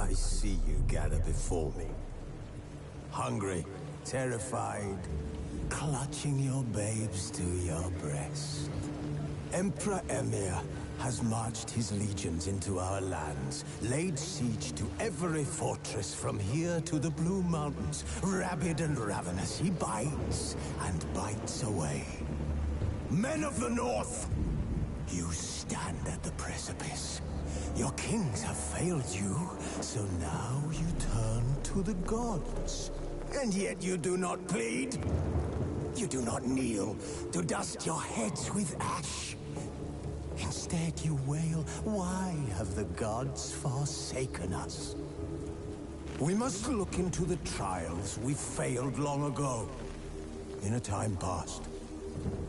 I see you gather before me. Hungry, terrified, clutching your babes to your breast. Emperor Emir has marched his legions into our lands, laid siege to every fortress from here to the Blue Mountains. Rabid and ravenous, he bites and bites away. Men of the North, you stand at the precipice. Your kings have failed you, so now you turn to the gods. And yet you do not plead. You do not kneel to dust your heads with ash. Instead you wail, why have the gods forsaken us? We must look into the trials we failed long ago. In a time past,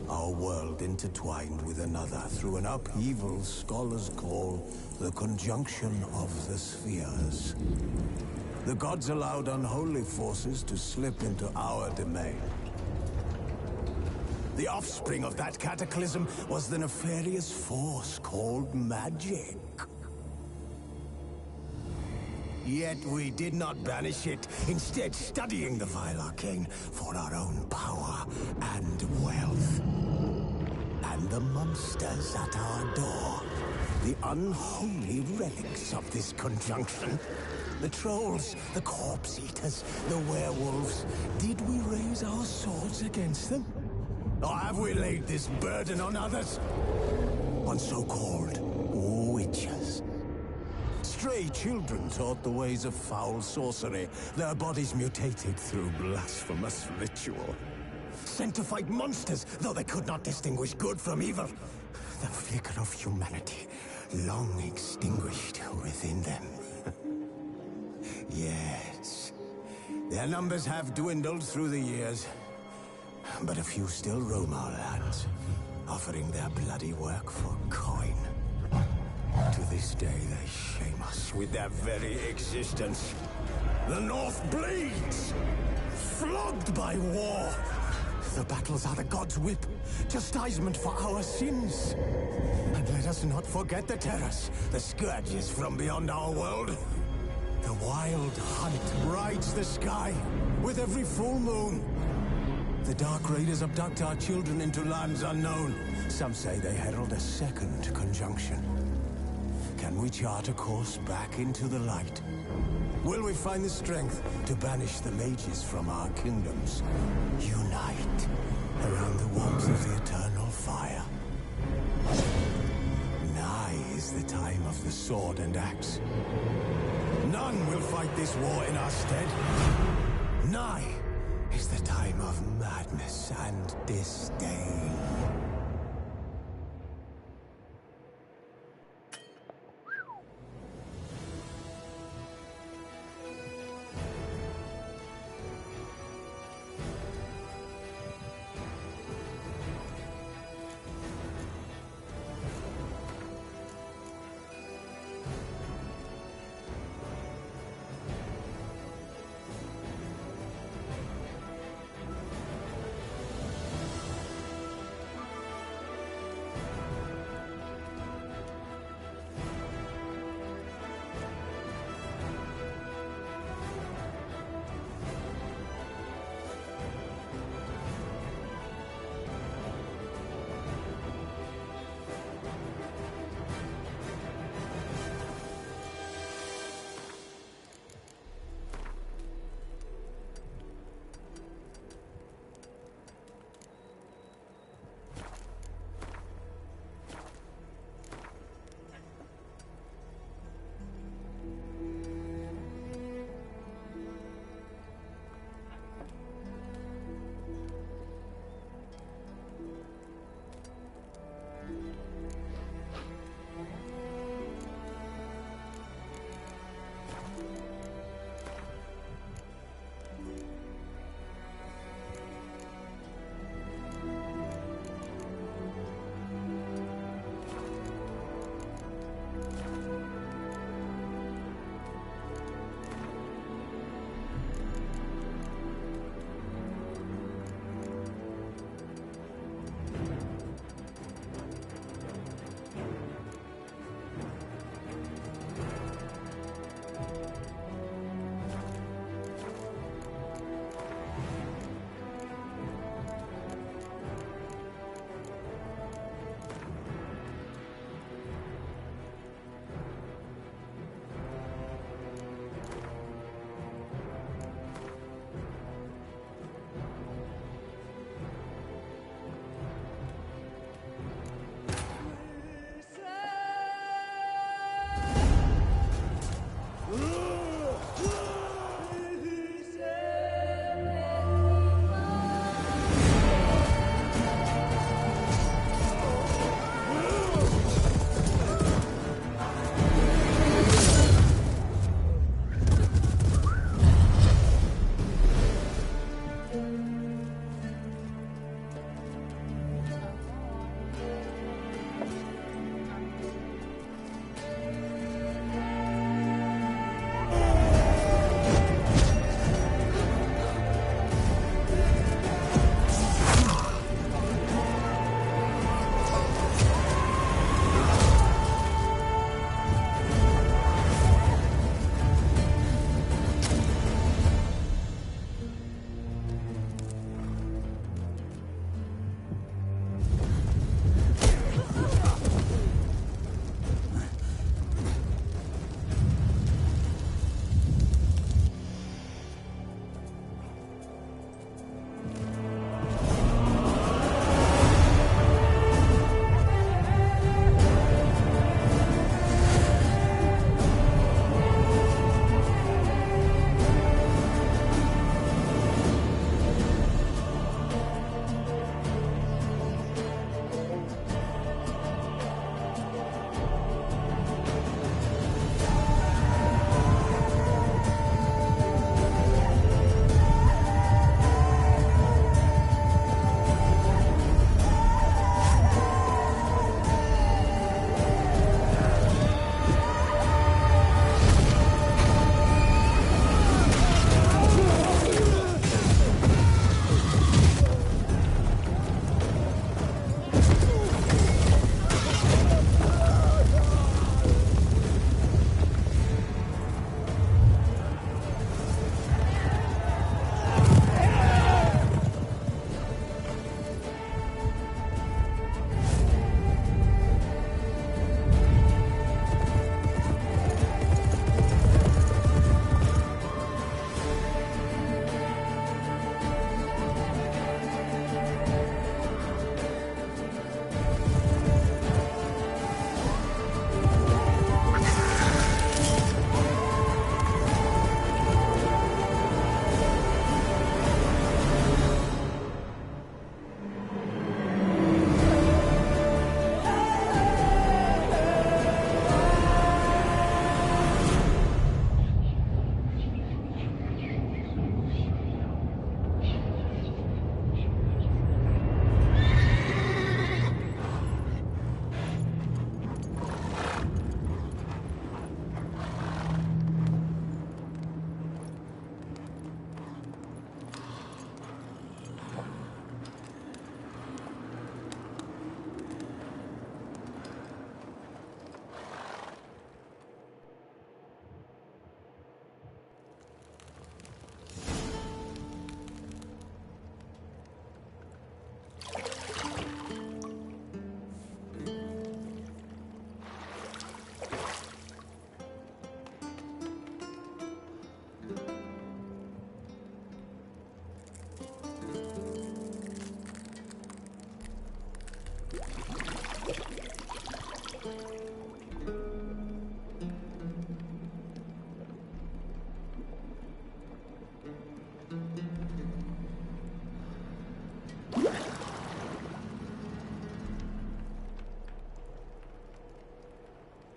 our world intertwined with another through an upheaval scholars call the conjunction of the spheres. The gods allowed unholy forces to slip into our domain. The offspring of that cataclysm was the nefarious force called magic. Yet we did not banish it, instead studying the vile arcane for our own power and wealth. And the monsters at our door, the unholy relics of this conjunction. The trolls, the corpse eaters, the werewolves. Did we raise our swords against them? Or have we laid this burden on others? On so-called witchers. Stray children taught the ways of foul sorcery, their bodies mutated through blasphemous ritual. Sent to fight monsters, though they could not distinguish good from evil. The flicker of humanity, long extinguished within them. Yes, their numbers have dwindled through the years. But a few still roam our lands, offering their bloody work for coin. To this day, they shame us with their very existence. The North bleeds, flogged by war. The battles are the gods' whip, chastisement for our sins. And let us not forget the terrors, the scourges from beyond our world. The wild hunt rides the sky with every full moon. The Dark Raiders abduct our children into lands unknown. Some say they herald a second conjunction. Can we chart a course back into the light? Will we find the strength to banish the mages from our kingdoms? Unite around the warmth of the eternal fire. Nigh is the time of the sword and axe. None will fight this war in our stead. Nigh is the time of madness and disdain.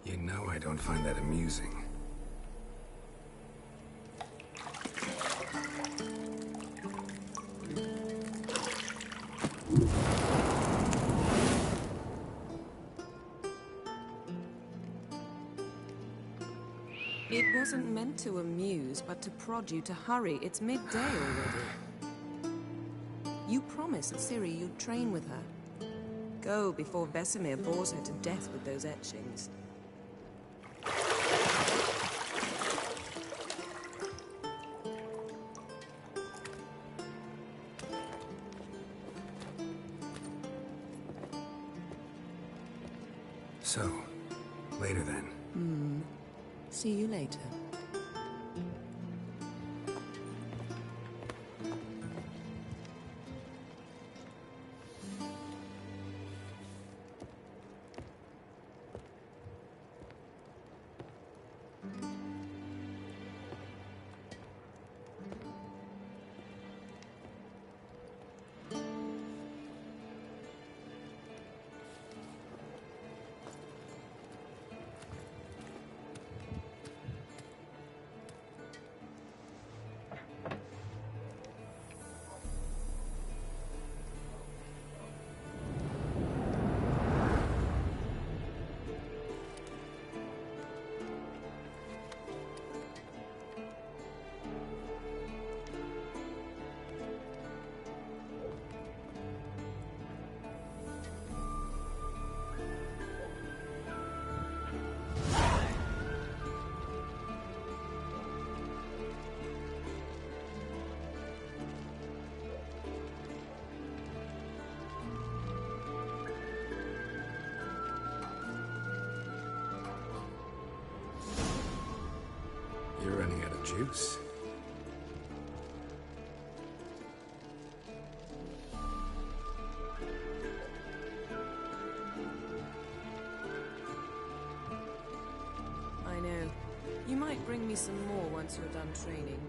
You know I don't find that amusing. It wasn't meant to amuse, but to prod you to hurry. It's midday already. You promised Ciri you'd train with her. Go before Vesemir bores her to death with those etchings. So, later then. See you later. You're running out of juice. I know. You might bring me some more once you're done training.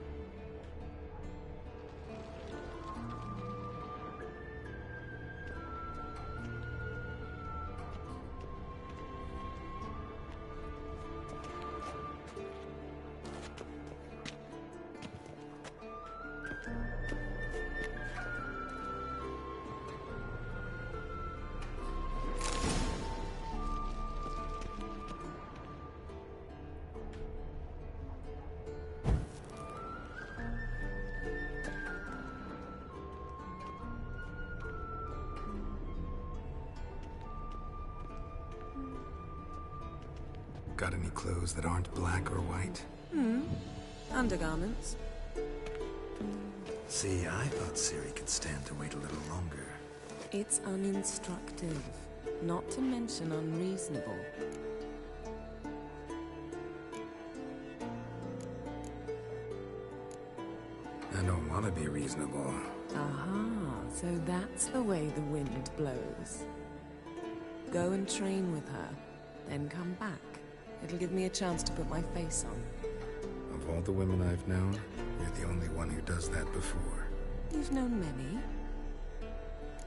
Got any clothes that aren't black or white? Undergarments. See, I thought Ciri could stand to wait a little longer. It's uninstructive, not to mention unreasonable. I don't want to be reasonable. Aha, so that's the way the wind blows. Go and train with her, then come back. It'll give me a chance to put my face on. Of all the women I've known, you're the only one who does that before. You've known many.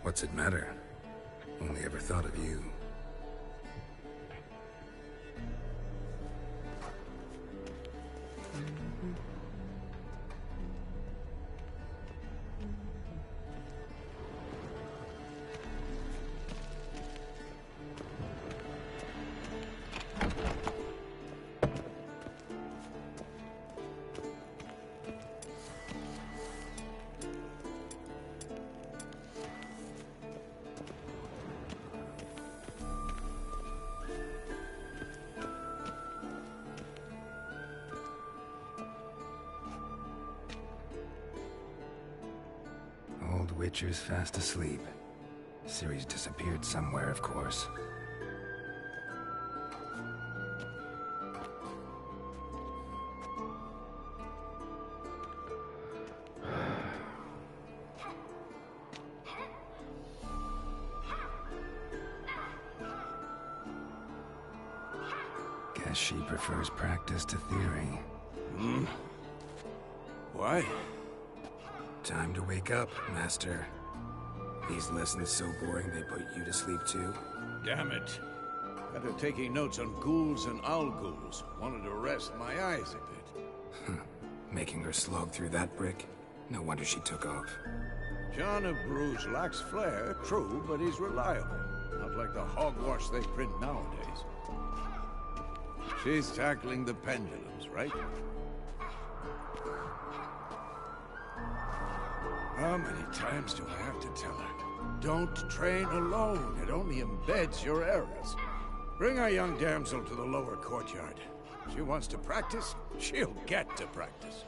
What's it matter? Only ever thought of you. Old Witcher's fast asleep. Ciri's disappeared somewhere, of course. Guess she prefers practice to theory. Why? Time to wake up, Master. These lessons so boring they put you to sleep too. Damn it. Got her taking notes on ghouls and owl-ghouls. Wanted to rest my eyes a bit. Making her slog through that brick? No wonder she took off. John of Bruges lacks flair, true, but he's reliable. Not like the hogwash they print nowadays. She's tackling the pendulums, right? How many times do I have to tell her? Don't train alone. It only embeds your errors. Bring our young damsel to the lower courtyard. She wants to practice, she'll get to practice.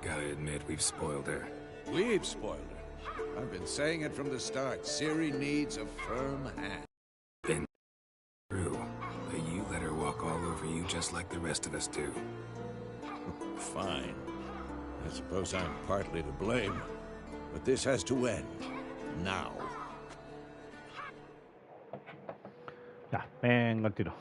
Gotta admit, we've spoiled her. We've spoiled her. I've been saying it from the start. Ciri needs a firm hand. Been true, but you let her walk all over you just like the rest of us do. Fine. I suppose I'm partly to blame. But this has to end. Now. Ya, venga el tiro.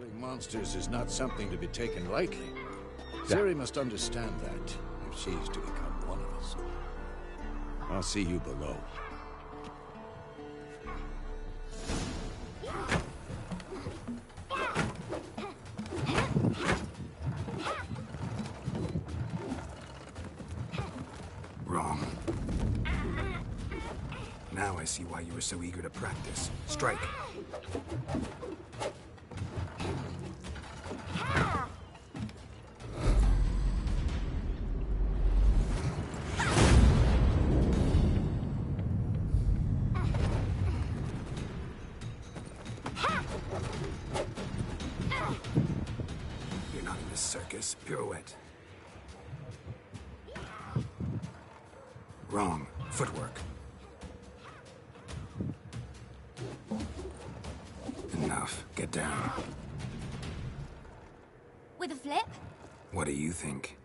Killing monsters is not something to be taken lightly. Ciri must understand that, if she's to become one of us. I'll see you below. Wrong. Now I see why you were so eager to practice. Strike. You're not in this circus. Pirouette. Wrong. Footwork. Enough. Get down. With a flip? What do you think?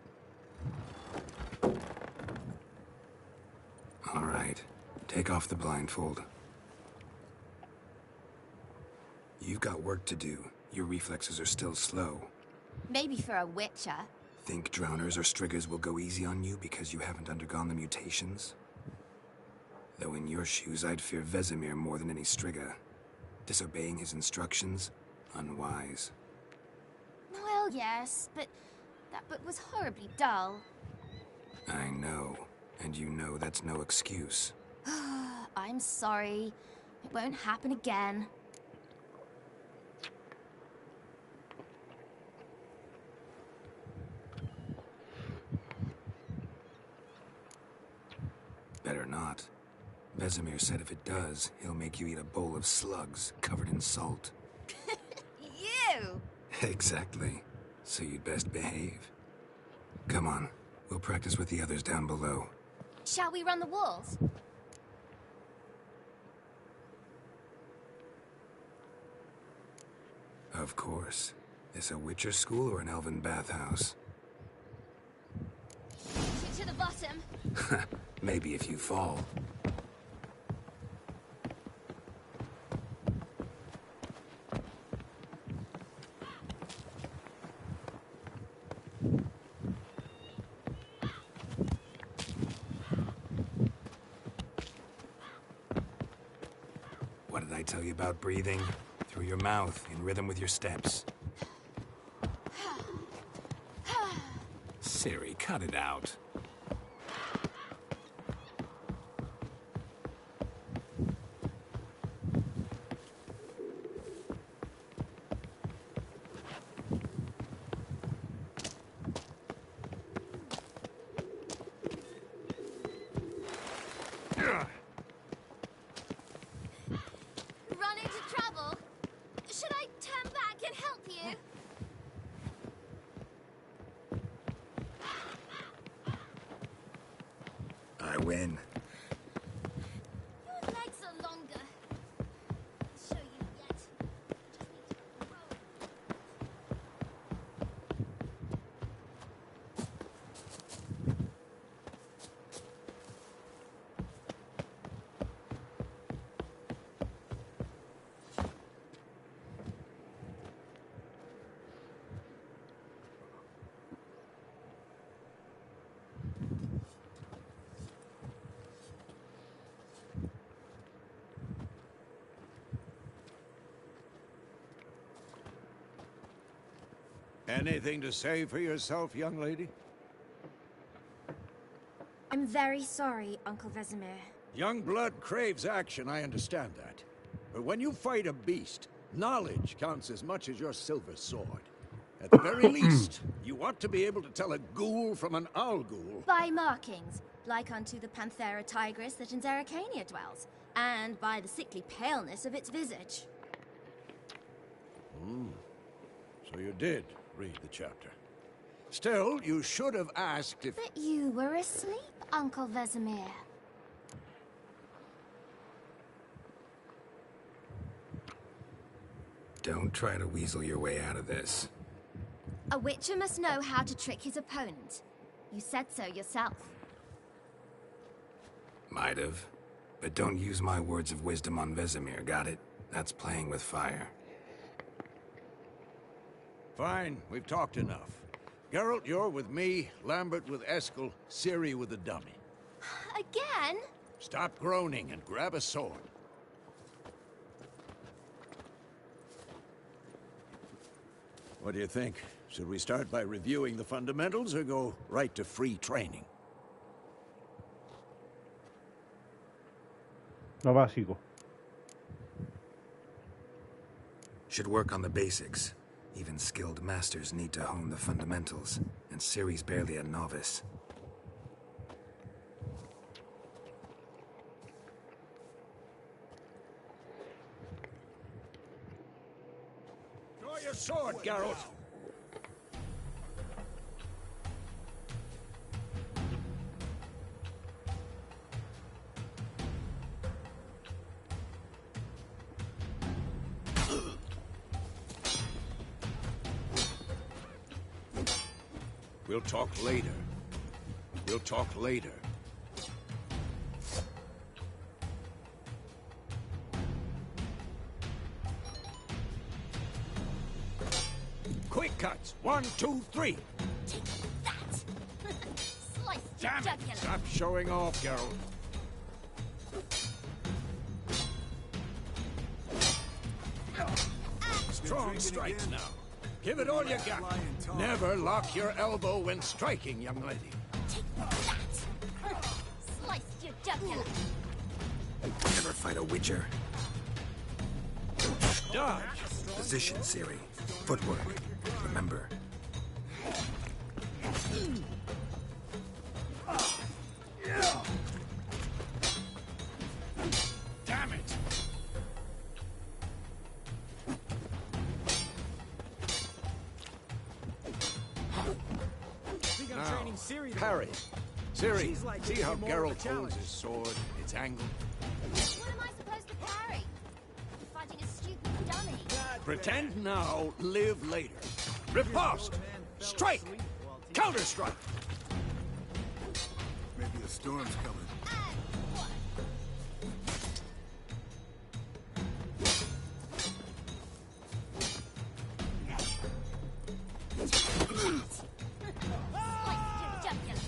All right. Take off the blindfold. You've got work to do. Your reflexes are still slow. Maybe for a witcher. Think drowners or striggers will go easy on you because you haven't undergone the mutations? Though in your shoes, I'd fear Vesemir more than any strigger. Disobeying his instructions? Unwise. Well, yes, but that book was horribly dull. I know. And you know that's no excuse. I'm sorry. It won't happen again. Better not. Vesemir said if it does, he'll make you eat a bowl of slugs covered in salt. You! Exactly. So you'd best behave. Come on. We'll practice with the others down below. Shall we run the walls? Of course. This a Witcher school or an elven bathhouse? To the bottom. Maybe if you fall. What did I tell you about breathing? Through your mouth, in rhythm with your steps. Siri, cut it out. Run into trouble? Should I turn back and help you? I win. Your legs are longer. I'll show you yet. Just need to roll. Anything to say for yourself, young lady? I'm very sorry, Uncle Vesemir. Young blood craves action, I understand that. But when you fight a beast, knowledge counts as much as your silver sword. At the very least, you ought to be able to tell a ghoul from an owl ghoul. By markings, like unto the Panthera tigris that in Zerrikania dwells, and by the sickly paleness of its visage. So you did read the chapter. Still, you should have asked if... But you were asleep, Uncle Vesemir. Don't try to weasel your way out of this. A witcher must know how to trick his opponent. You said so yourself. Might have. But don't use my words of wisdom on Vesemir, got it? That's playing with fire. Fine, we've talked enough. Geralt, you're with me, Lambert with Eskel, Ciri with the dummy. Again? Stop groaning and grab a sword. What do you think? Should we start by reviewing the fundamentals or go right to free training? Lo básico. Should work on the basics. Even skilled masters need to hone the fundamentals, and Ciri's barely a novice. Draw your sword, Geralt. We'll talk later. We'll talk later. Quick cuts. 1, 2, 3. Take that! Slice your Damn it! jugular. Stop showing off, Geralt. Strong strikes now. Give it all you got. Never lock your elbow when striking, young lady. Take that! Slice your jugular. Never fight a witcher. Dodge. Position, Ciri. Footwork. Remember. Damn it! Now, parry. Ciri, see how Geralt holds his sword, its angle? What am I supposed to parry? I'm fighting a stupid dummy. Pretend now, live later. Riposte! Strike! Counter-strike! Maybe the storm's coming. And what? Slice your jugular.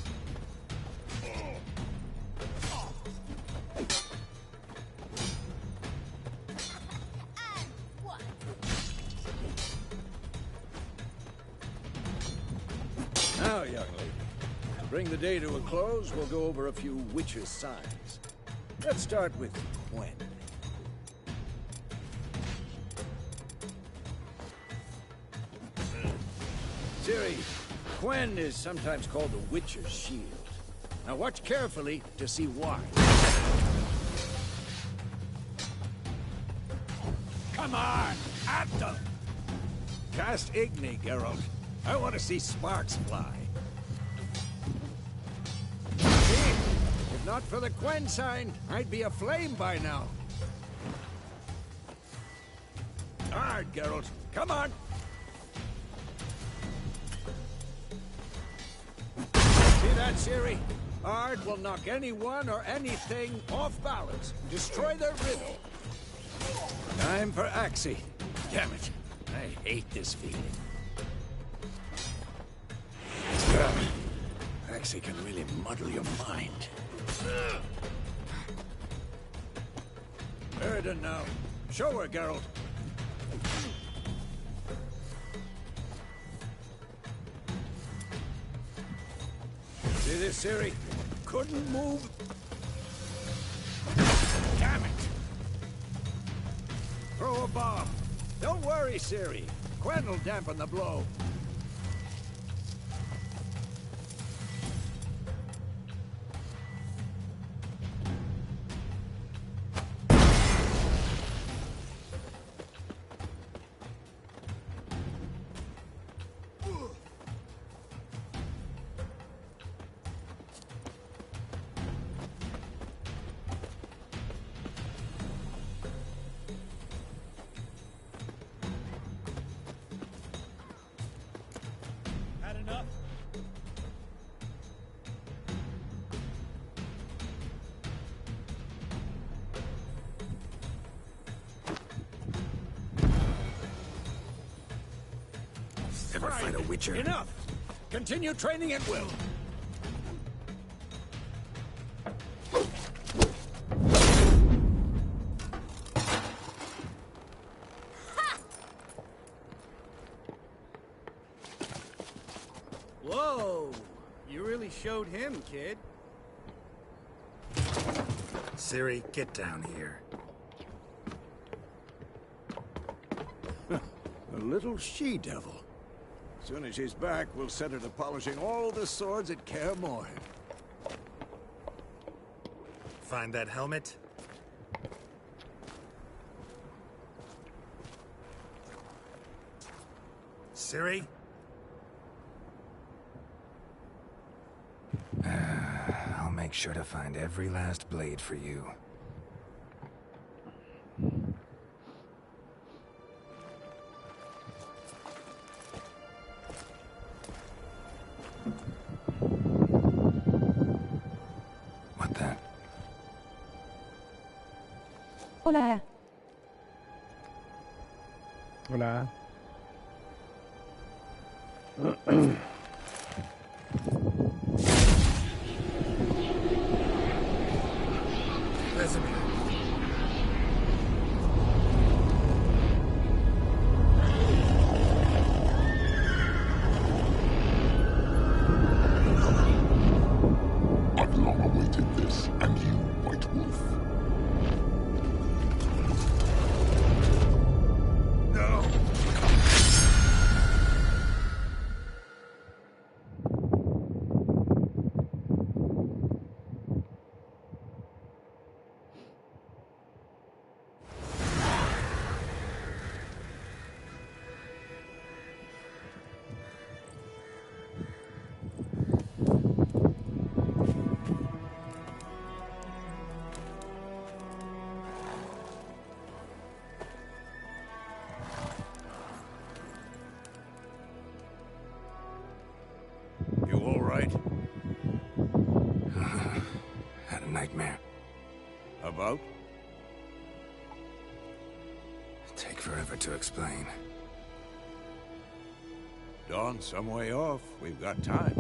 And what? Now, young lady, to bring the day to a close, we'll go over a few witches' signs. Let's start with Gwen. Ciri, Gwen is sometimes called the Witcher's Shield. Now watch carefully to see why. Come on, at them! Cast Igni, Geralt. I want to see sparks fly. See? If not for the Gwen sign, I'd be aflame by now. Hard, Geralt. Come on! See that, Ciri? Ard will knock anyone or anything off balance. Destroy their rhythm. Time for Axie. Damn it. I hate this feeling. Axie can really muddle your mind. Erden now. Show her, Geralt. See this, Ciri? Couldn't move. Damn it! Throw a bomb. Don't worry, Ciri. Gwen will dampen the blow. Had enough? Ever fight a witcher? Enough! Continue training at will. Whoa! You really showed him, kid. Ciri, get down here. A little she-devil. As soon as she's back, we'll set her to polishing all the swords at Kaer Morhen. Find that helmet? Ciri? I'll make sure to find every last blade for you. What the? Hola. Hola. Vesemir. I've long awaited this, and you, White Wolf. No! You all right? Had a nightmare. About? Take forever to explain. Dawn's some way off. We've got time.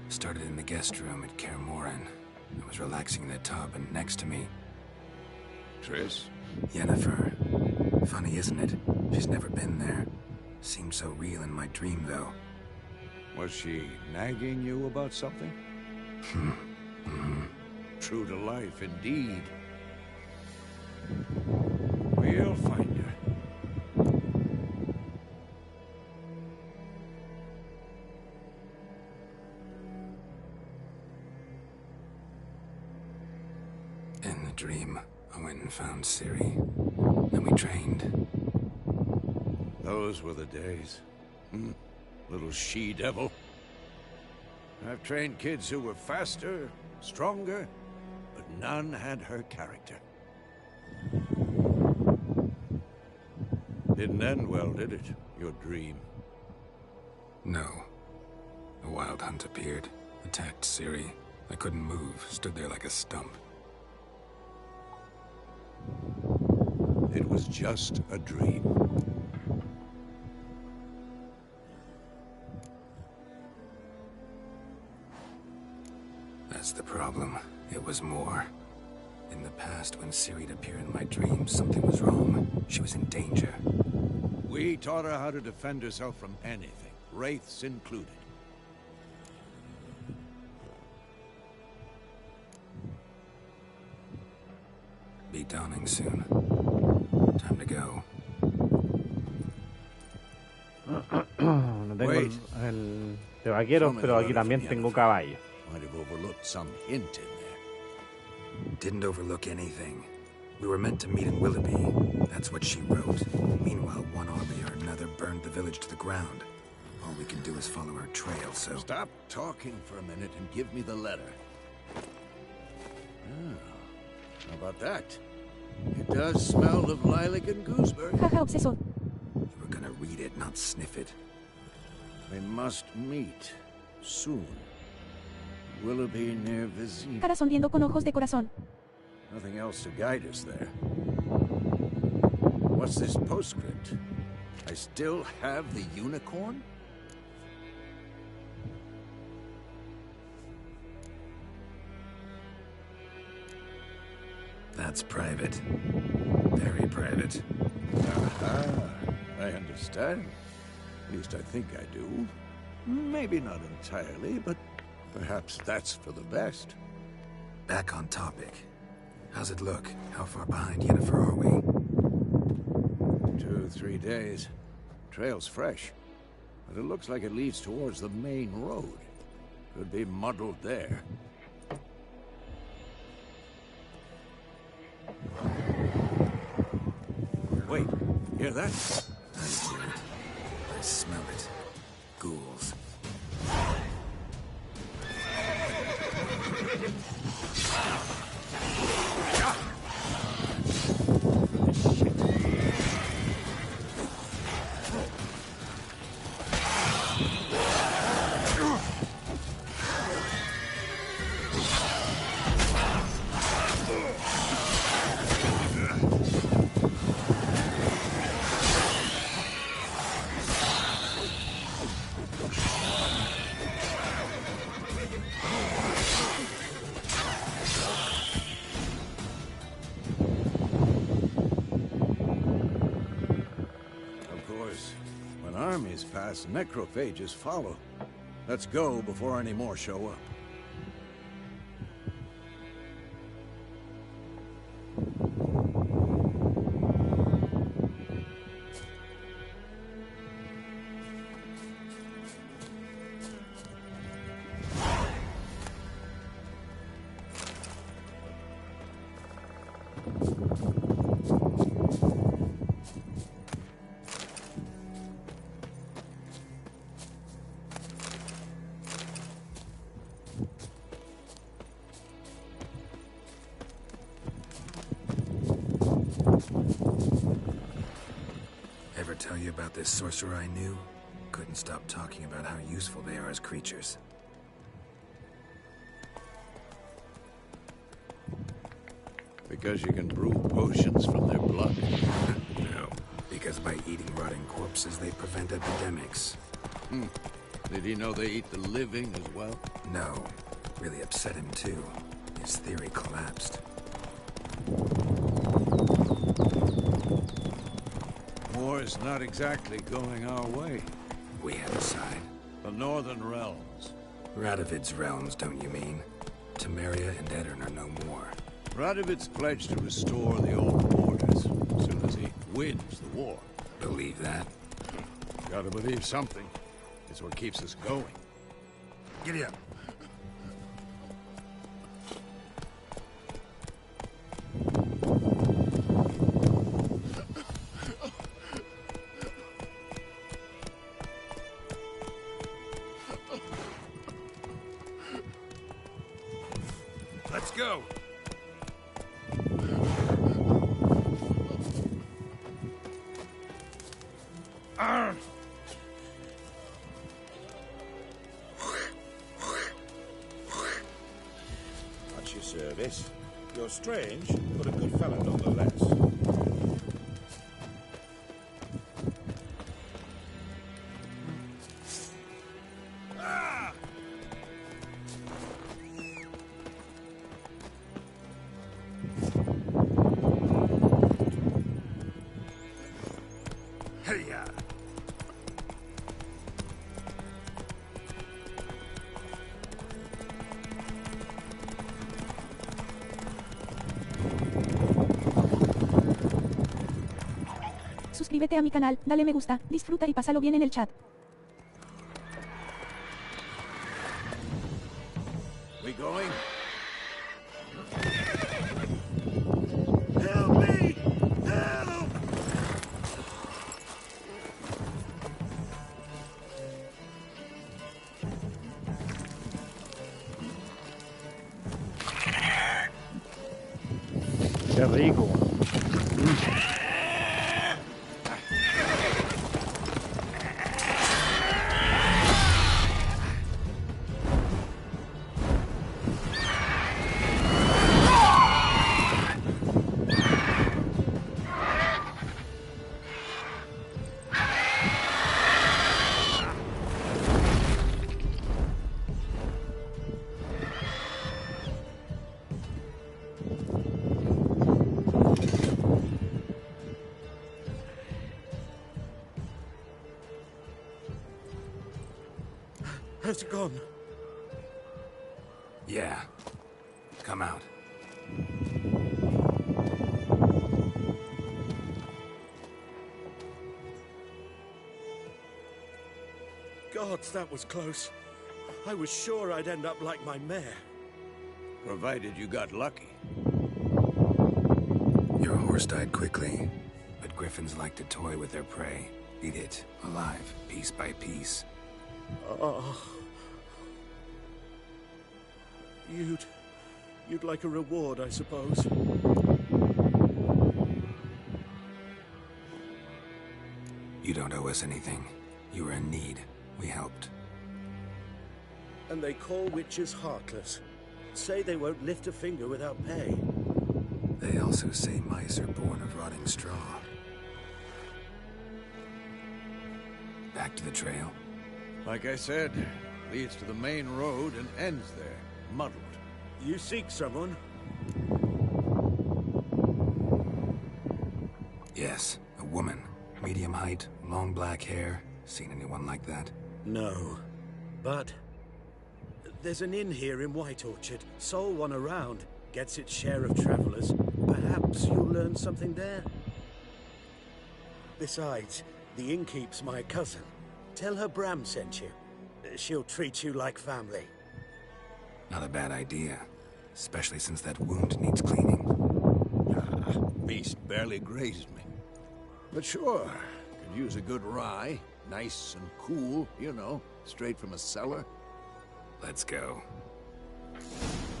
Started in the guest room at Kaer Morhen. I was relaxing in a tub, and next to me, Triss? Yennefer. Funny, isn't it? She's never been there. Seemed so real in my dream, though. Was she nagging you about something? True to life, indeed. We'll find her. In the dream, I went and found Ciri. Then we trained. Those were the days. Little she-devil. I've trained kids who were faster, stronger, but none had her character. Didn't end well, did it? Your dream? No. A wild hunt appeared, attacked Ciri. I couldn't move, stood there like a stump. It was just a dream. That's the problem. It was more. In the past, when Ciri'd appear in my dreams, something was wrong. She was in danger. We taught her how to defend herself from anything, wraiths included. Be dawning soon. Time to go. No tengo el de vaqueros, pero aquí también tengo caballo. Might have overlooked some hint in there. Didn't overlook anything. We were meant to meet in Willoughby. That's what she wrote. Meanwhile, one army or another burned the village to the ground. All we can do is follow her trail, so... Stop talking for a minute and give me the letter. How about that? It does smell of lilac and gooseberry. Jaja, obsesor. You were gonna read it, not sniff it. We must meet soon. Willoughby near Vizima. Cara sonriendo con ojos de corazón. Nothing else to guide us there. What's this postscript? I still have the unicorn? That's private. Very private. Aha, I understand. You were gonna read it. Might have overlooked some hint in there. Didn't overlook anything. We must meet soon. Willoughby near Vizima. Cara sonriendo con ojos de corazón. Nothing else to guide us there. What's this postscript? I still have the unicorn? That's private. Very private. Aha, I understand. At least I think I do. Maybe not entirely, but perhaps that's for the best. Back on topic. How's it look? How far behind Yennefer are we? 2-3 days. Trail's fresh, but it looks like it leads towards the main road. Could be muddled there. Wait, hear that? I do. I smell it. Ghouls. Armies pass, necrophages follow. Let's go before any more show up. Ever tell you about this sorcerer I knew? Couldn't stop talking about how useful they are as creatures. Because you can brew potions from their blood? No, because by eating rotting corpses, they prevent epidemics. Did he know they eat the living as well? No. Really upset him too. His theory collapsed. War's not exactly going our way. We have a side. The Northern Realms. Radovid's realms, don't you mean? Temeria and Edirn are no more. Radovid's pledged to restore the old borders as soon as he wins the war. Believe that? Gotta believe something. It's what keeps us going. Giddy up. Let's go. At your service. You're strange, but a good fellow nonetheless. Hey-ya! Suscríbete a mi canal, dale me gusta, disfruta y pásalo bien en el chat. We going? Help me! Help! Qué rico. Has it gone? Yeah. Come out. Gods, that was close. I was sure I'd end up like my mare. Provided you got lucky. Your horse died quickly, but griffins like to toy with their prey. Eat it, alive, piece by piece. Oh. You'd like a reward, I suppose. You don't owe us anything. You were in need. We helped. And they call witches heartless. Say they won't lift a finger without pay. They also say mice are born of rotting straw. Back to the trail? Like I said, leads to the main road and ends there, muddled. You seek someone? Yes, a woman. Medium height, long black hair. Seen anyone like that? No. But there's an inn here in White Orchard. Sole one around. Gets its share of travelers. Perhaps you'll learn something there. Besides, the innkeep's my cousin. Tell her Bram sent you. She'll treat you like family. Not a bad idea. Especially since that wound needs cleaning. Beast barely grazed me. But sure, could use a good rye. Nice and cool, you know, straight from a cellar. Let's go.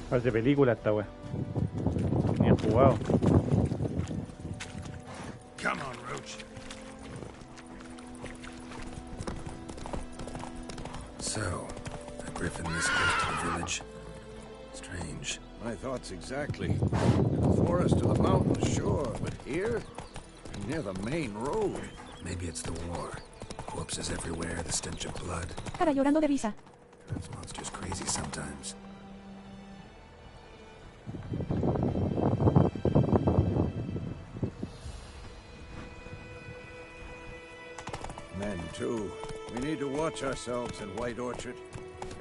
Parece película esta wea. Bien jugado. Come on, Roach. So, a griffin this close to the village? Strange. My thoughts exactly. In the forest to the mountains, sure, but here? Near the main road. Maybe it's the war. Corpses everywhere, the stench of blood. Cara llorando de risa. Drives monsters crazy sometimes. Men, too. We need to watch ourselves in White Orchard.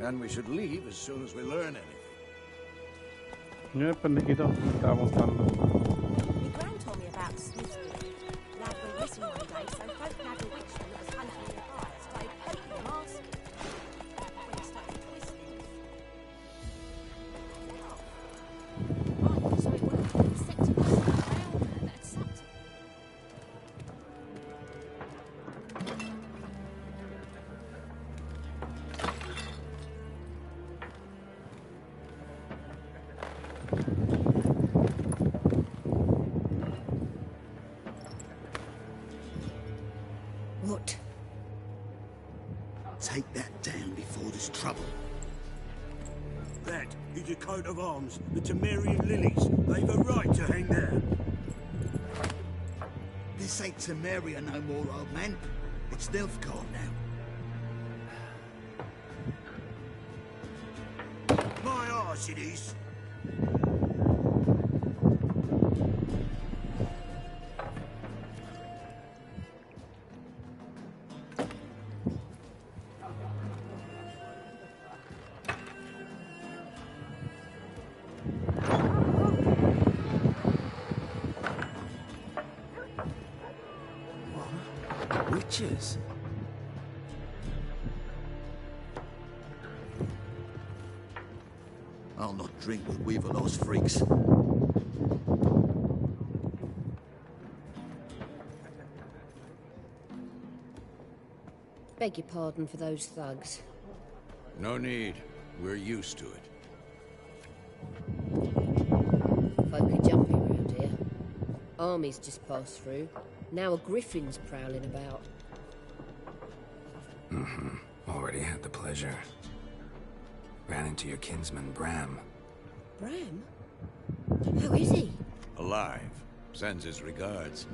And we should leave as soon as we learn anything. No, pendejito, estaba montando. My gran told me about Suscribete. Lad went missing one day, so folk nabbed a witchman that was hunting nearby. Started poking him, asking. When he started twisting. Oh, so it worked. He set to this brown man that had sucked him. What? Take that down before there's trouble. That is a coat of arms, the Temerian lilies. They've a right to hang there. This ain't Temeria no more, old man. It's Nilfgaard now. My arse it is. Witches? I'll not drink with Weaverloss freaks. Beg your pardon for those thugs. No need. We're used to it. Folk are jumpy around here. Armies just passed through. Now a griffin's prowling about. Mm-hmm. Already had the pleasure. Ran into your kinsman, Bram. Bram? How is he? Alive. Sends his regards.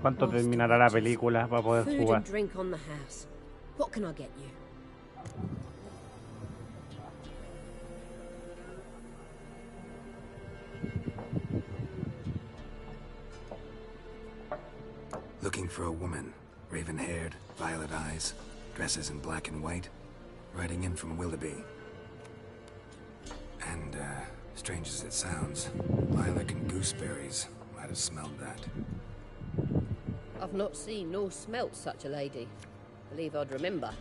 ¿Cuánto terminará la película para poder Food jugar? and drink on the house. What can I get you? Looking for a woman. Raven-haired, violet eyes, dresses in black and white. riding in from Willoughby. And, strange as it sounds, lilac and gooseberries might have smelled that. I've not seen nor smelt such a lady. Believe I'd remember.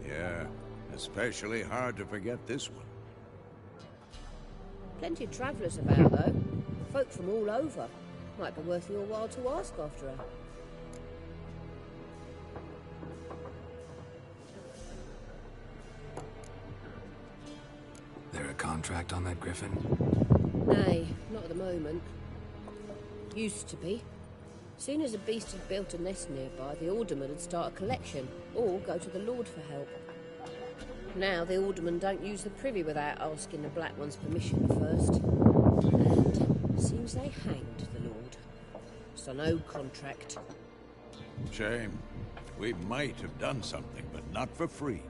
Yeah, especially hard to forget this one. Plenty of travellers about, though. Folk from all over. Might be worth your while to ask after her. There a contract on that griffin? Nay, not at the moment. Used to be. Soon as a beast had built a nest nearby, the alderman would start a collection, or go to the Lord for help. Now the aldermen don't use the privy without asking the Black One's permission first. And seems they hanged the Lord. So no contract. Shame. We might have done something, but not for free.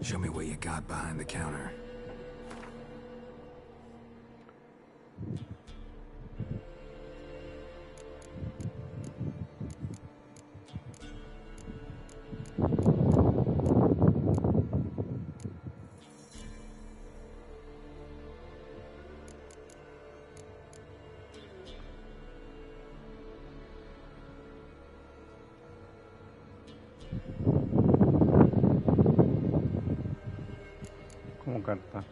Show me what you got behind the counter. Como carta.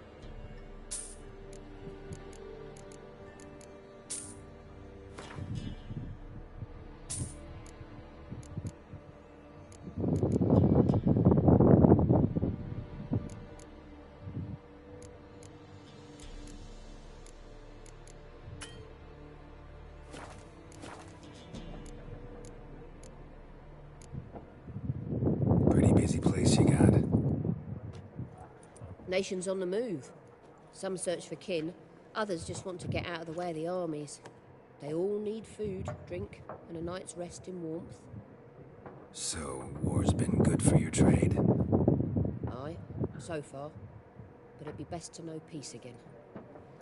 Pretty busy place you got. Nations on the move. Some search for kin, others just want to get out of the way of the armies. They all need food, drink, and a night's rest in warmth. So, war's been good for your trade? Aye, so far. But it'd be best to know peace again.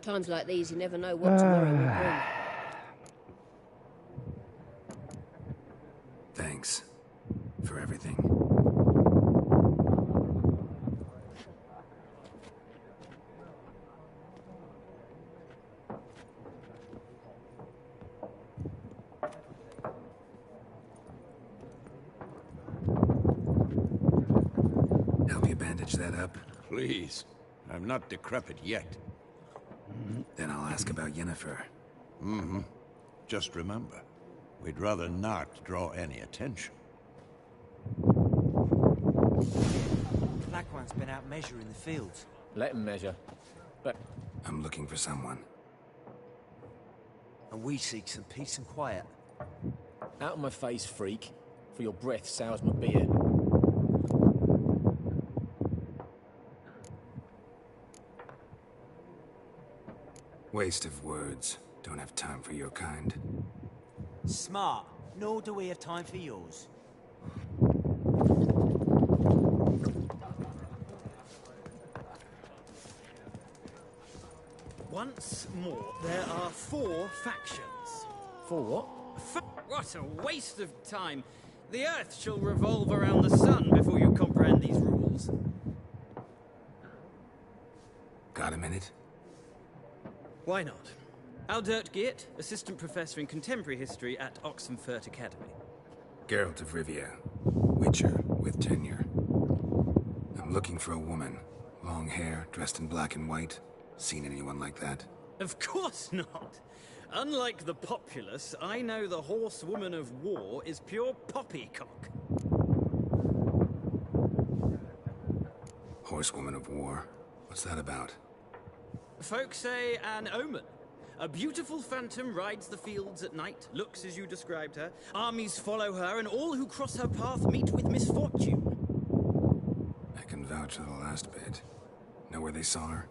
Times like these, you never know what tomorrow will bring. Thanks for everything. Help you bandage that up? Please. I'm not decrepit yet. Then I'll ask about Yennefer. Mm-hmm. Just remember, we'd rather not draw any attention. Black One's been out measuring the fields. Let him measure. But I'm looking for someone. And we seek some peace and quiet. Out of my face, freak. For your breath sours my beer. Waste of words. Don't have time for your kind. Smart. Nor do we have time for yours. Once more, there are 4 factions. 4 what? What a waste of time. The Earth shall revolve around the sun before you comprehend these rules. Got a minute? Why not? Aldert Geert, Assistant Professor in Contemporary History at Oxenfurt Academy. Geralt of Rivia. Witcher with tenure. I'm looking for a woman. Long hair, dressed in black and white. Seen anyone like that? Of course not. Unlike the populace, I know the horsewoman of war is pure poppycock. Horsewoman of war? What's that about? Folk say an omen. A beautiful phantom rides the fields at night, looks as you described her. Armies follow her, and all who cross her path meet with misfortune. I can vouch for the last bit. Know where they saw her?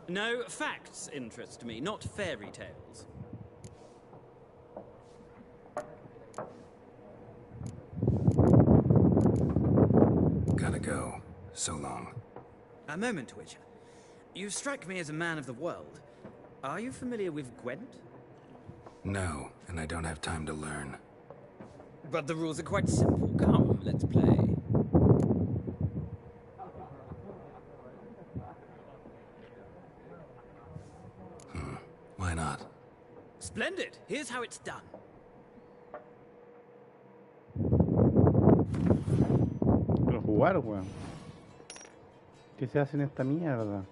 No, facts interest me, not fairy tales. Gotta go. So long. A moment, Witcher. You strike me as a man of the world. Are you familiar with Gwent? No, and I don't have time to learn. But the rules are quite simple. Come, let's play. Why not? Splendid. Here's how it's done. Pero jugar, weón. ¿Qué se hace en esta mierda?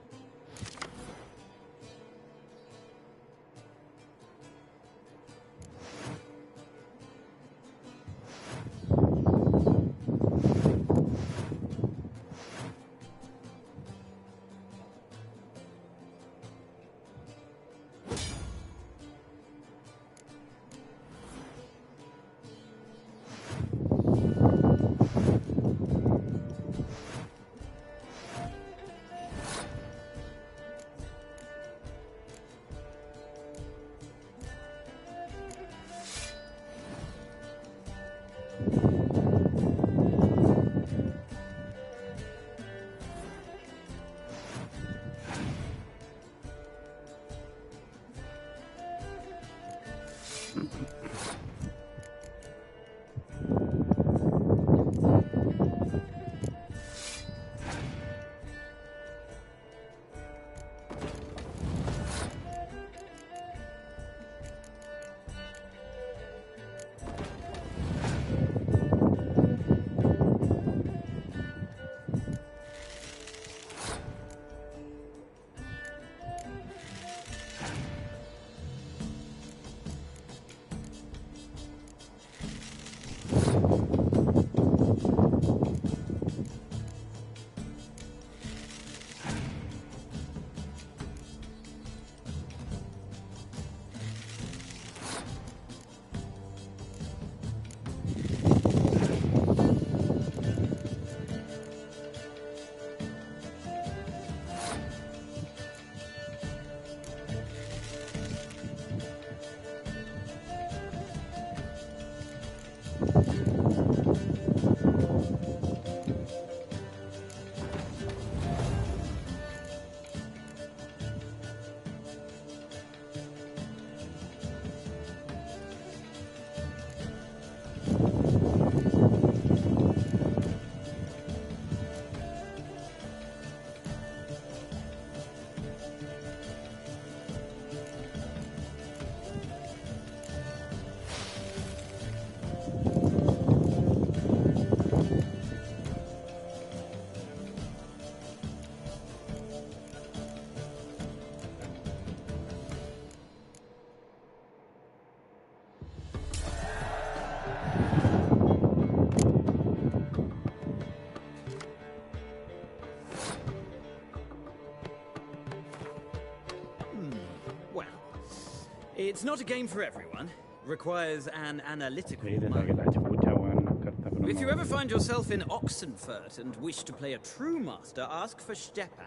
It's not a game for everyone. Requires an analytical Sí, mind. la chucha, weón, las cartas, pero If no. you ever find yourself in Oxenfurt and wish to play a true master, ask for Stepan.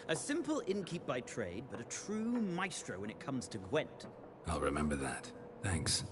A simple innkeep by trade, but a true maestro when it comes to Gwent. I'll remember that. Thanks.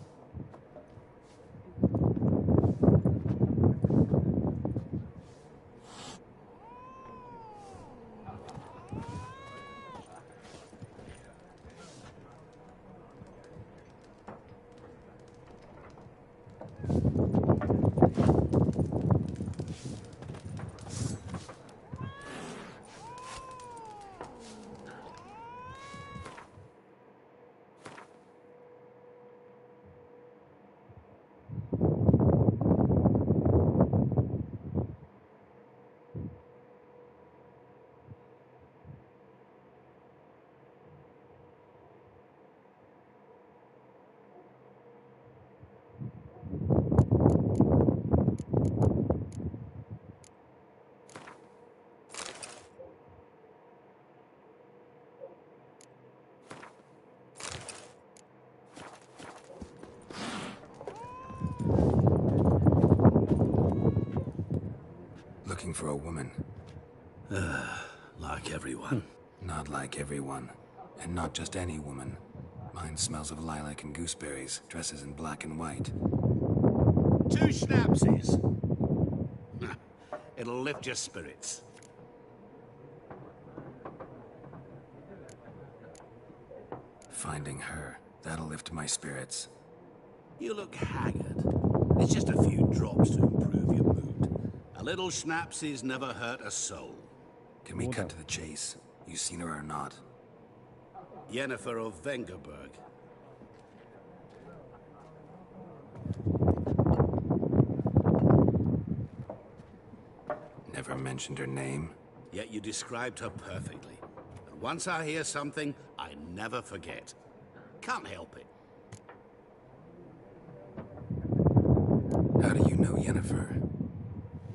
Looking for a woman. Like everyone. Not like everyone. And not just any woman. Mine smells of lilac and gooseberries, dresses in black and white. 2 schnapsies. It'll lift your spirits. Finding her, That'll lift my spirits. You look haggard. It's just a few drops to improve your mood. A little schnapsies never hurt a soul. Can we cut to the chase? You seen her or not? Yennefer of Vengerberg. Never mentioned her name. Yet you described her perfectly. And once I hear something, I never forget. Can't help it. How do you know Yennefer?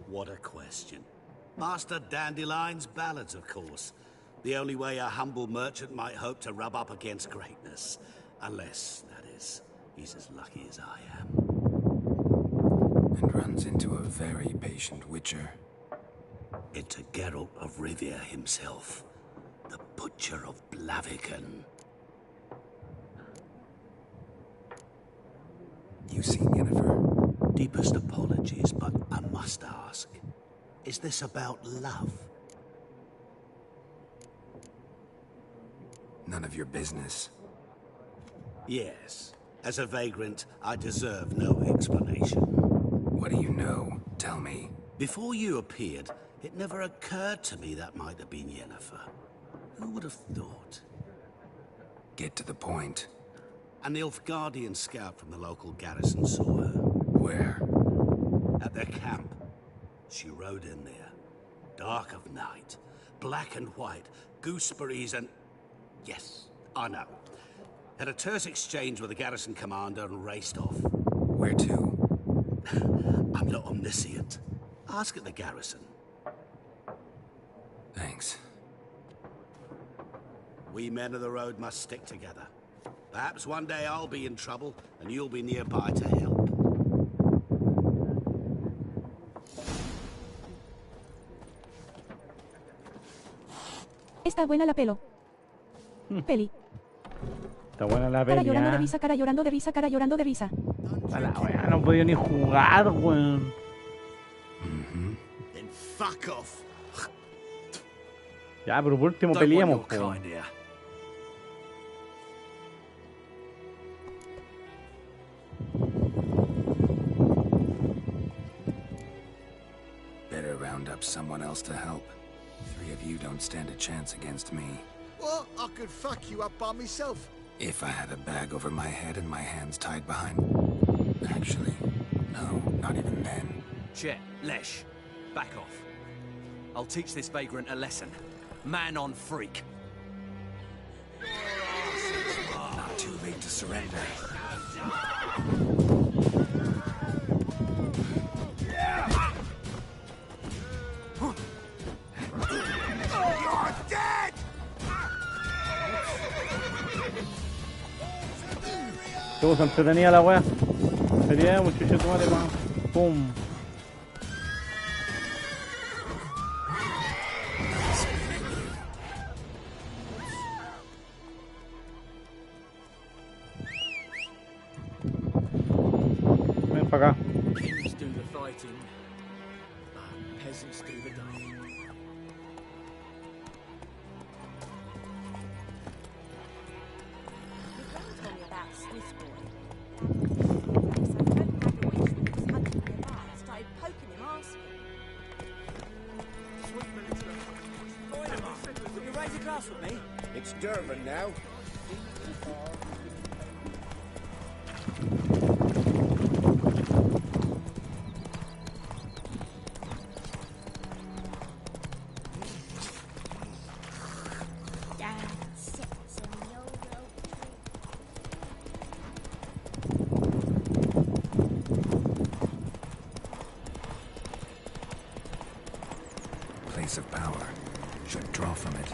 What a question. Master Dandelion's ballads, of course. The only way a humble merchant might hope to rub up against greatness. Unless, that is, he's as lucky as I am. And runs into a very patient witcher. Into Geralt of Rivia himself. The Butcher of Blaviken. You seen Yennefer? Deepest apologies, but I must ask. Is this about love? None of your business. Yes. As a vagrant, I deserve no explanation. What do you know? Tell me. Before you appeared, it never occurred to me that might have been Yennefer. Who would have thought? Get to the point. An Nilfgaardian scout from the local garrison saw her. Where? At their camp. She rode in there. Dark of night. Black and white. Gooseberries and... Yes, I know. Had a terse exchange with the garrison commander and raced off. Where to? I'm not omniscient. Ask at the garrison. Thanks. We men of the road must stick together. Perhaps one day I'll be in trouble and you'll be nearby to help. Está buena la pelo. Peli. Está buena la peli. Cara llorando de risa, cara llorando de risa, cara llorando de risa. A la wea, no he podido ni jugar, weón. Then fuck off. Ya, pero por último peleamos, po. Better round up someone else to help. 3 of you don't stand a chance against me. Well, I could fuck you up by myself. If I had a bag over my head and my hands tied behind... Actually, no, not even then. Chet, Lesh, back off. I'll teach this vagrant a lesson. Man on freak. Not too late to surrender. You're dead! ¿Te gusta entretenida la wea? Sería muchacho, tomate más. Pum. Ven para acá. Kings do the fighting, peasants do the dying. Your gran told me about Swiss boy. So I phoned Nagel when she was hunting nearby. I started poking him, asking. Will you raise a glass with me? It's Durban now. Place of power. Should draw from it.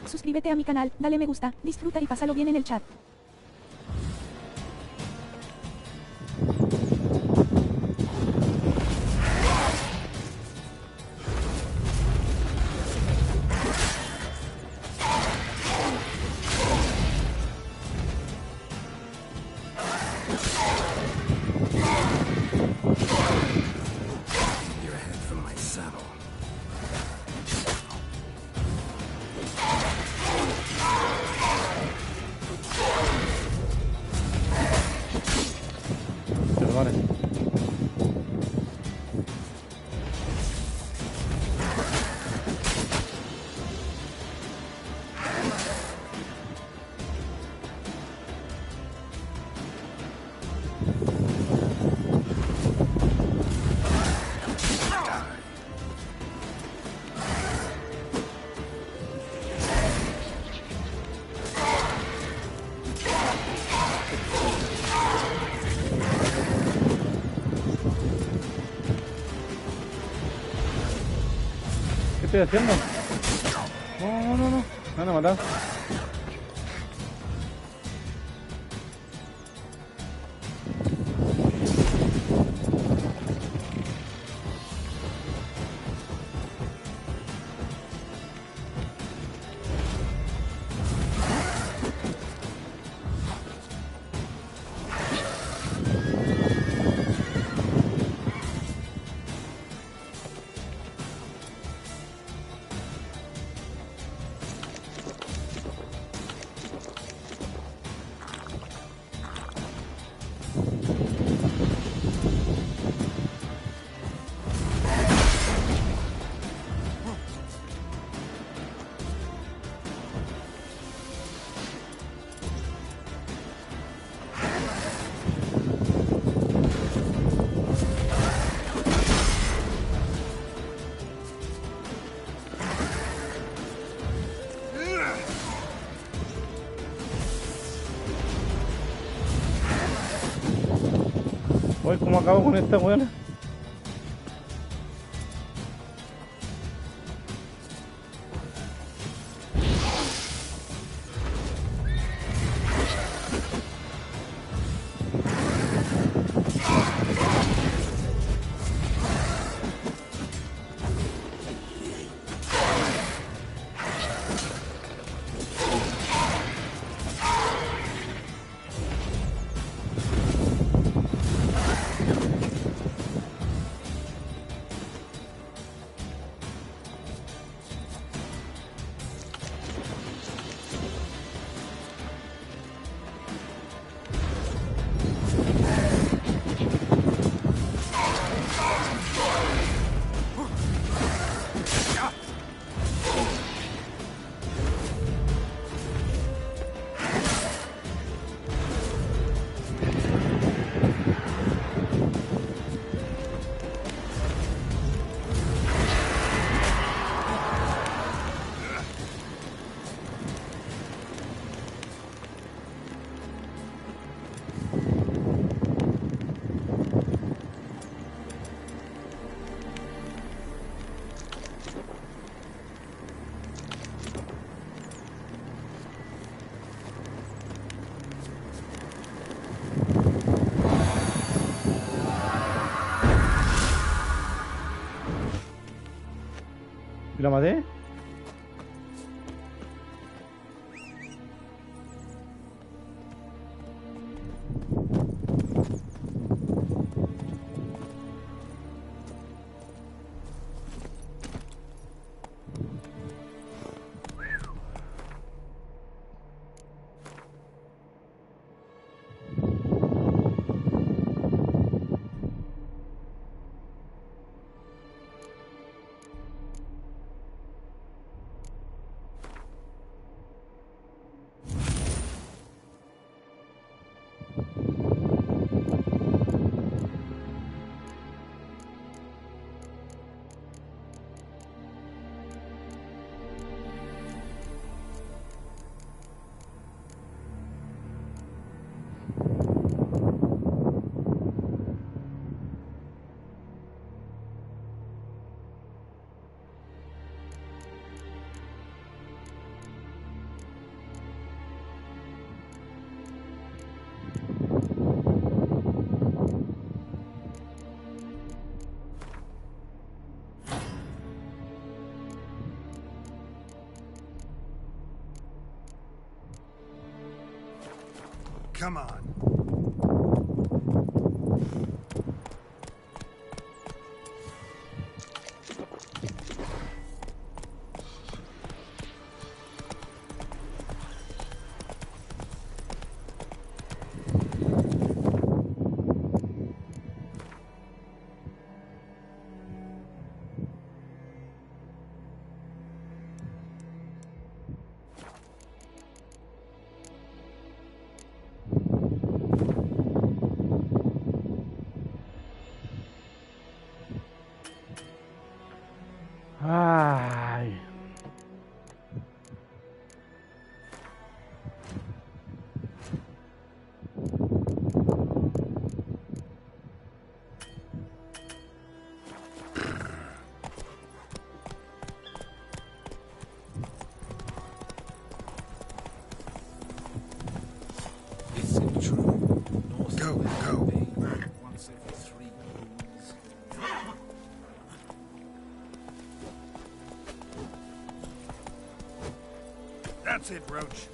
Suscríbete a mi canal, dale me gusta, disfruta y pásalo bien en el chat. dragones. ¿Qué estoy haciendo? No. Me van a matar. Uy, ¿cómo acabo con esta weona? ¿Y la maté? Come on. Go. Once every 3 moons. That's it, Roach.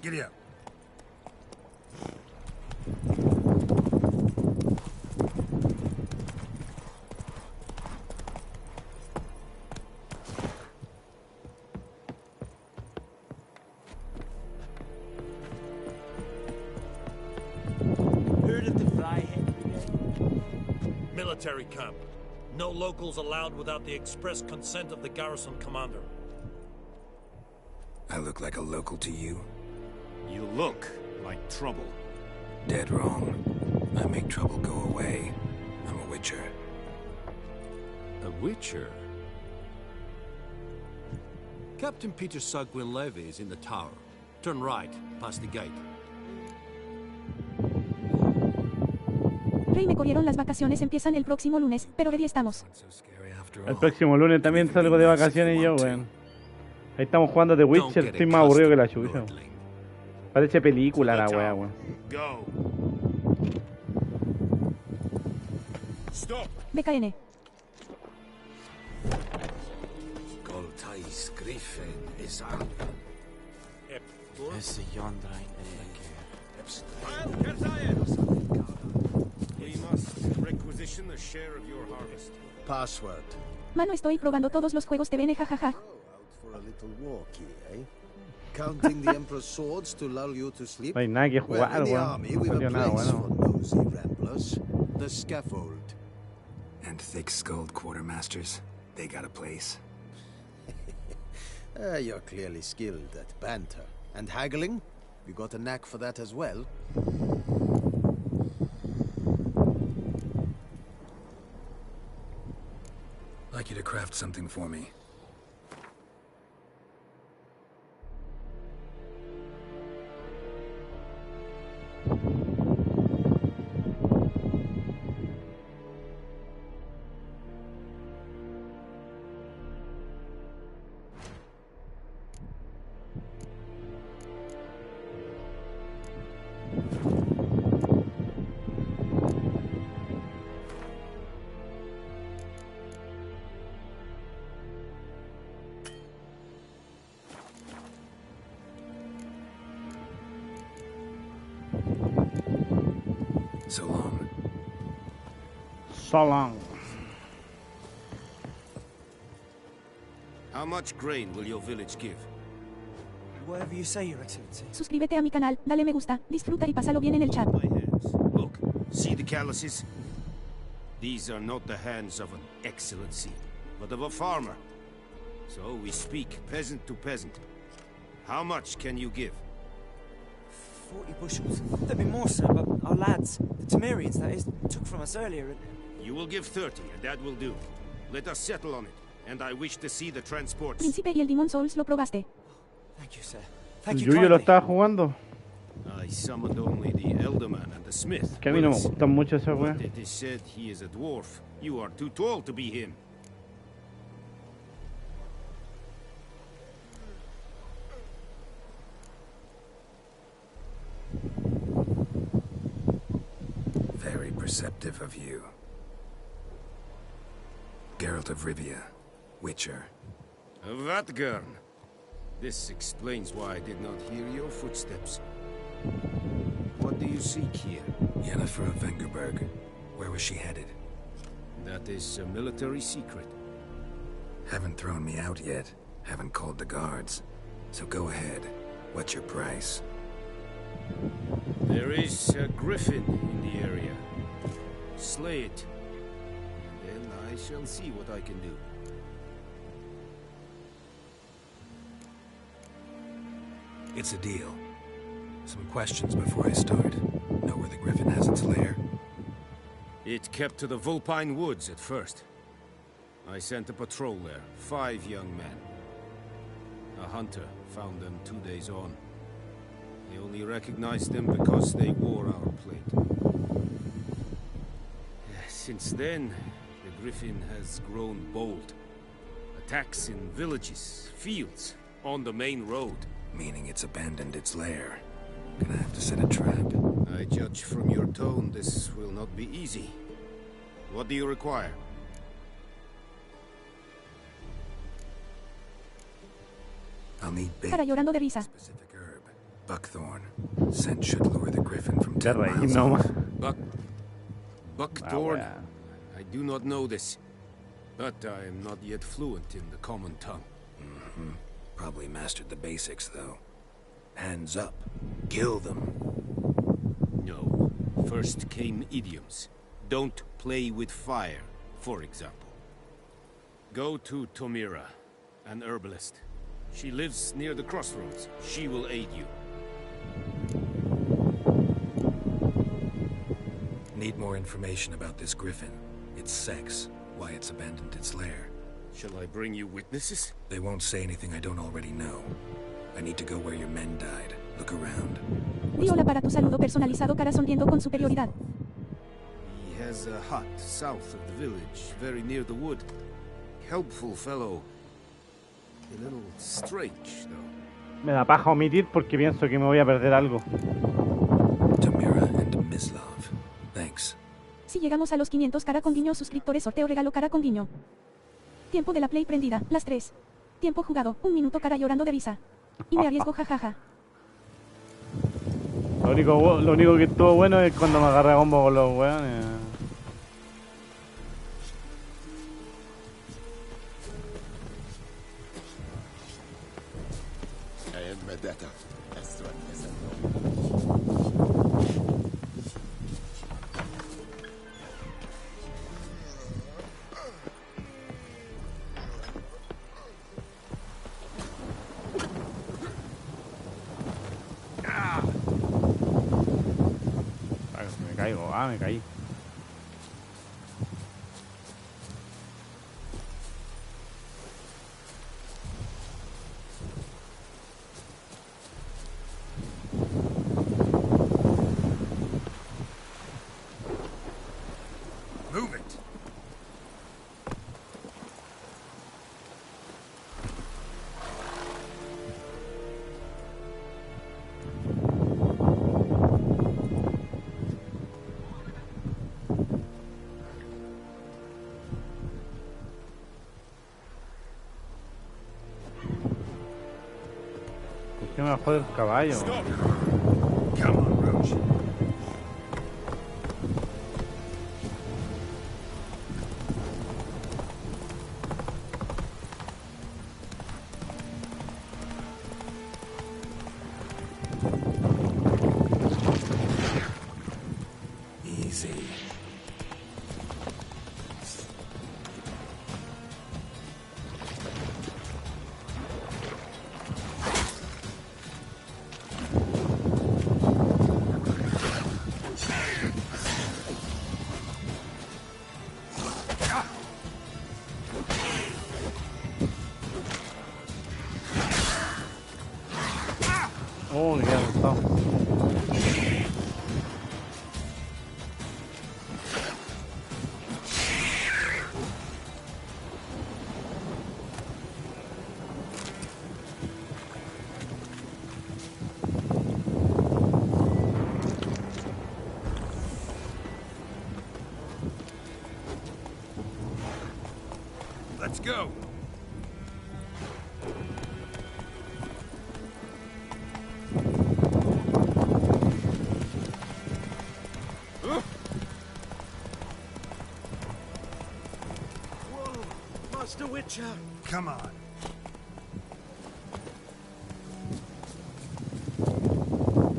Giddy up. Heard of the Flyhead Brigade? Military camp. No locals allowed without the express consent of the garrison commander. I look like a local to you? You look like trouble. Dead wrong. I make trouble go away. I'm a witcher. A witcher? Captain Peter Sagwin-Levy is in the tower. Turn right, past the gate. Rey, me corrieron las vacaciones, empiezan el próximo lunes, pero ready estamos. El próximo lunes también salgo de vacaciones yo, weón. Ahí estamos jugando The Witcher, estoy más aburrido que la chucha. Parece película la weá, weón. BKN. Goltais Griffin is out. We must requisition the share of your harvest. Password. Mano, estoy probando todos los juegos TVN, jajaja. For a little walkie, eh? Counting the Emperor's swords to lull you to sleep. No hay nada que Well, jugar, in the weón. army, we've No a dio nada, place bueno. for nosy ramblers. The scaffold. And thick-skulled quartermasters, they got a place. You're clearly skilled at banter. And haggling? You got a knack for that as well? I'd like you to craft something for me. So long. So long. How much grain will your village give? Whatever you say, Your Excellency. Suscríbete a mi canal, dale me gusta, disfruta y pásalo bien en el chat. Look, see the calluses? These are not the hands of an excellency, but of a farmer. So we speak peasant to peasant. How much can you give? 40 bushels. There'd be more, sir, but our lads, the Temerians, that is, took from us earlier and... You will give 30, and that will do. Let us settle on it, and I wish to see the transports. Príncipe y el Demon Souls lo probaste. Thank you, sir. El Thank you Yuyo kindly. lo estaba jugando. I summoned only the Elderman and the Smith. Que a mí no me gustan mucho esas weas. But it is said he is a dwarf. You are too tall to be him. Very perceptive of you. Geralt of Rivia, Witcher. Vatgern. This explains why I did not hear your footsteps. What do you seek here? Yennefer of Vengerberg. Where was she headed? That is a military secret. Haven't thrown me out yet. Haven't called the guards. So go ahead. What's your price? There is a griffin in the area. Slay it. And then I shall see what I can do. It's a deal. Some questions before I start. Know where the griffin has its lair? It kept to the Vulpine Woods at first. I sent a patrol there, 5 young men. A hunter found them 2 days on. They only recognized them because they wore our plate. Since then, the griffin has grown bold. Attacks in villages, fields, on the main road. Meaning it's abandoned its lair. Gonna have to set a trap. I judge from your tone this will not be easy. What do you require? I'll need bait. Cara llorando de risa. Specific herb. Buckthorn. Scent should lure the griffin from 10 miles no off. Buckthorn? I do not know this. But I am not yet fluent in the common tongue. Mm-hmm. Probably mastered the basics, though. Hands up. Kill them. No. First came idioms. Don't play with fire, for example. Go to Tomira, an herbalist. She lives near the crossroads. She will aid you. Need more information about this griffin. Its sex, why it's abandoned its lair. Shall I bring you witnesses? They won't say anything I don't already know. I need to go where your men died. Look around. Di hola para tu saludo personalizado, cara sonriendo con superioridad. He has a hut south of the village, very near the wood. Helpful fellow. A little strange, though. Me da paja omitir porque pienso que me voy a perder algo. Tamira and Mislav. Thanks. Si llegamos a los 500 cara con guiño suscriptores, sorteo regalo cara con guiño. Tiempo de la play prendida, las 3. Tiempo jugado, 1 minuto cara llorando de risa. Y me arriesgo jajaja. Lo único que estuvo bueno es cuando me agarré a combo con los weones. Me caí. Move it. ¿Qué me bajó del caballo? Come on, Roach. Easy. Oh, qué asustado. Let's go. Whoa, Master Witcher. Come on.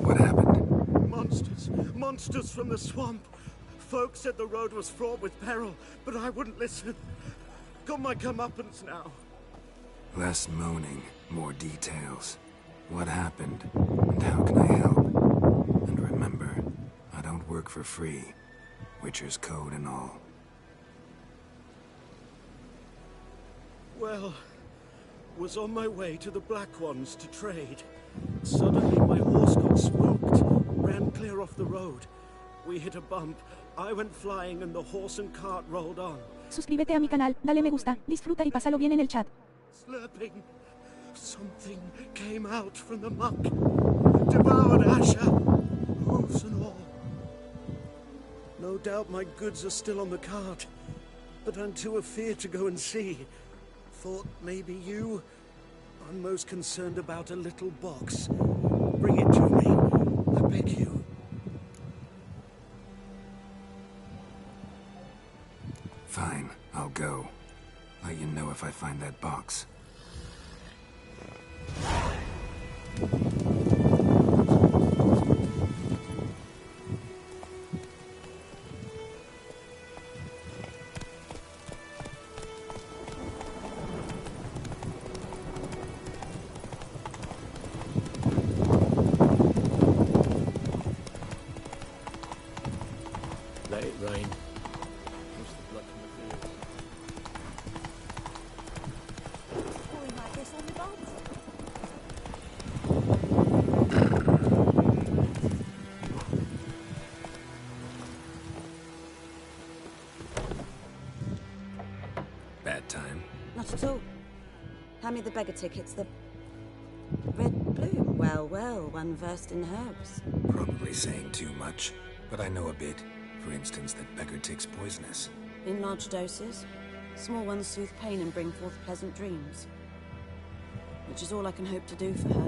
What happened? Monsters from the swamp. Folks said the road was fraught with peril, but I wouldn't listen. Got my comeuppance now. Less moaning, more details. What happened, and how can I help? And remember, I don't work for free. Witcher's code and all. Well, was on my way to the Black Ones to trade. Suddenly my horse got spooked, ran clear off the road. We hit a bump. I went flying and the horse and cart rolled on. Suscríbete a mi canal, dale me gusta, disfruta y pásalo bien en el chat. Slurping. Something came out from the muck. Devoured Asher. Hooves and all. No doubt my goods are still on the cart. But I'm too afeard to go and see. Thought maybe you... I'm most concerned about a little box. Bring it to me. I beg you. Fine, I'll go. Let you know if I find that box. Let it rain. Pouring like this on the bones. Bad time. Not at all. Hand me the beggar tickets, the red bloom. Well, well, one versed in herbs. Probably saying too much, but I know a bit. For instance, that beggar tick's poisonous. In large doses. Small ones soothe pain and bring forth pleasant dreams. Which is all I can hope to do for her.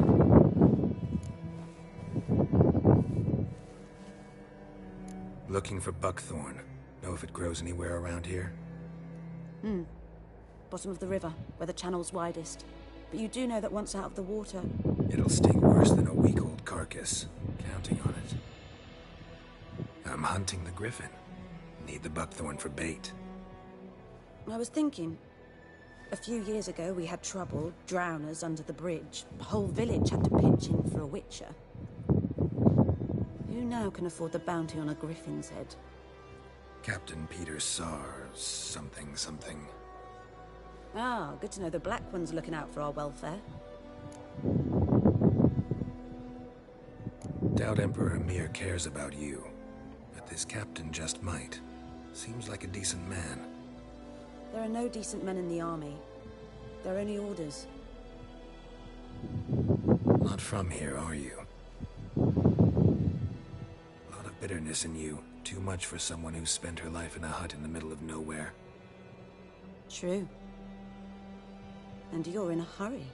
Looking for buckthorn. Know if it grows anywhere around here? Bottom of the river, where the channel's widest. But you do know that once out of the water... It'll sting worse than a week-old carcass. Counting on it. I'm hunting the griffin. Need the buckthorn for bait. I was thinking... A few years ago, we had trouble, drowners under the bridge. The whole village had to pitch in for a witcher. Who now can afford the bounty on a griffin's head? Captain Peter Sar... something. Ah, good to know the Black One's looking out for our welfare. Doubt Emperor Emir cares about you. But this captain just might. Seems like a decent man. There are no decent men in the army. They're only orders. Not from here, are you? A lot of bitterness in you. Too much for someone who spent her life in a hut in the middle of nowhere. True. And you're in a hurry.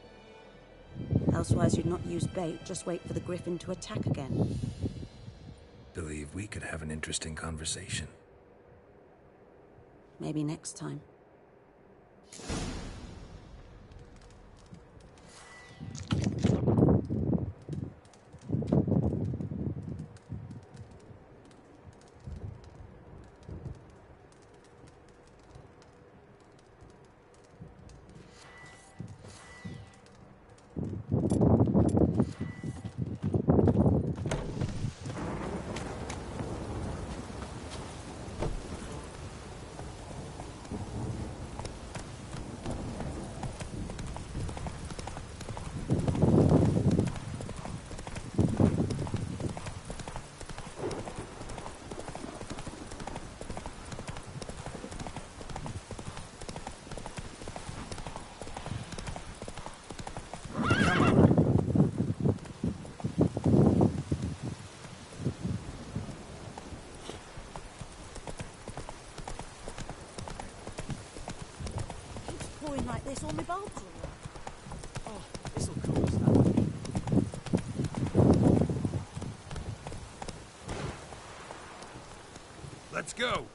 Elsewise you'd not use bait, just wait for the griffin to attack again. Believe we could have an interesting conversation. Maybe next time. pouring like this on my bathroom. Oh, this'll cool us down. Let's go!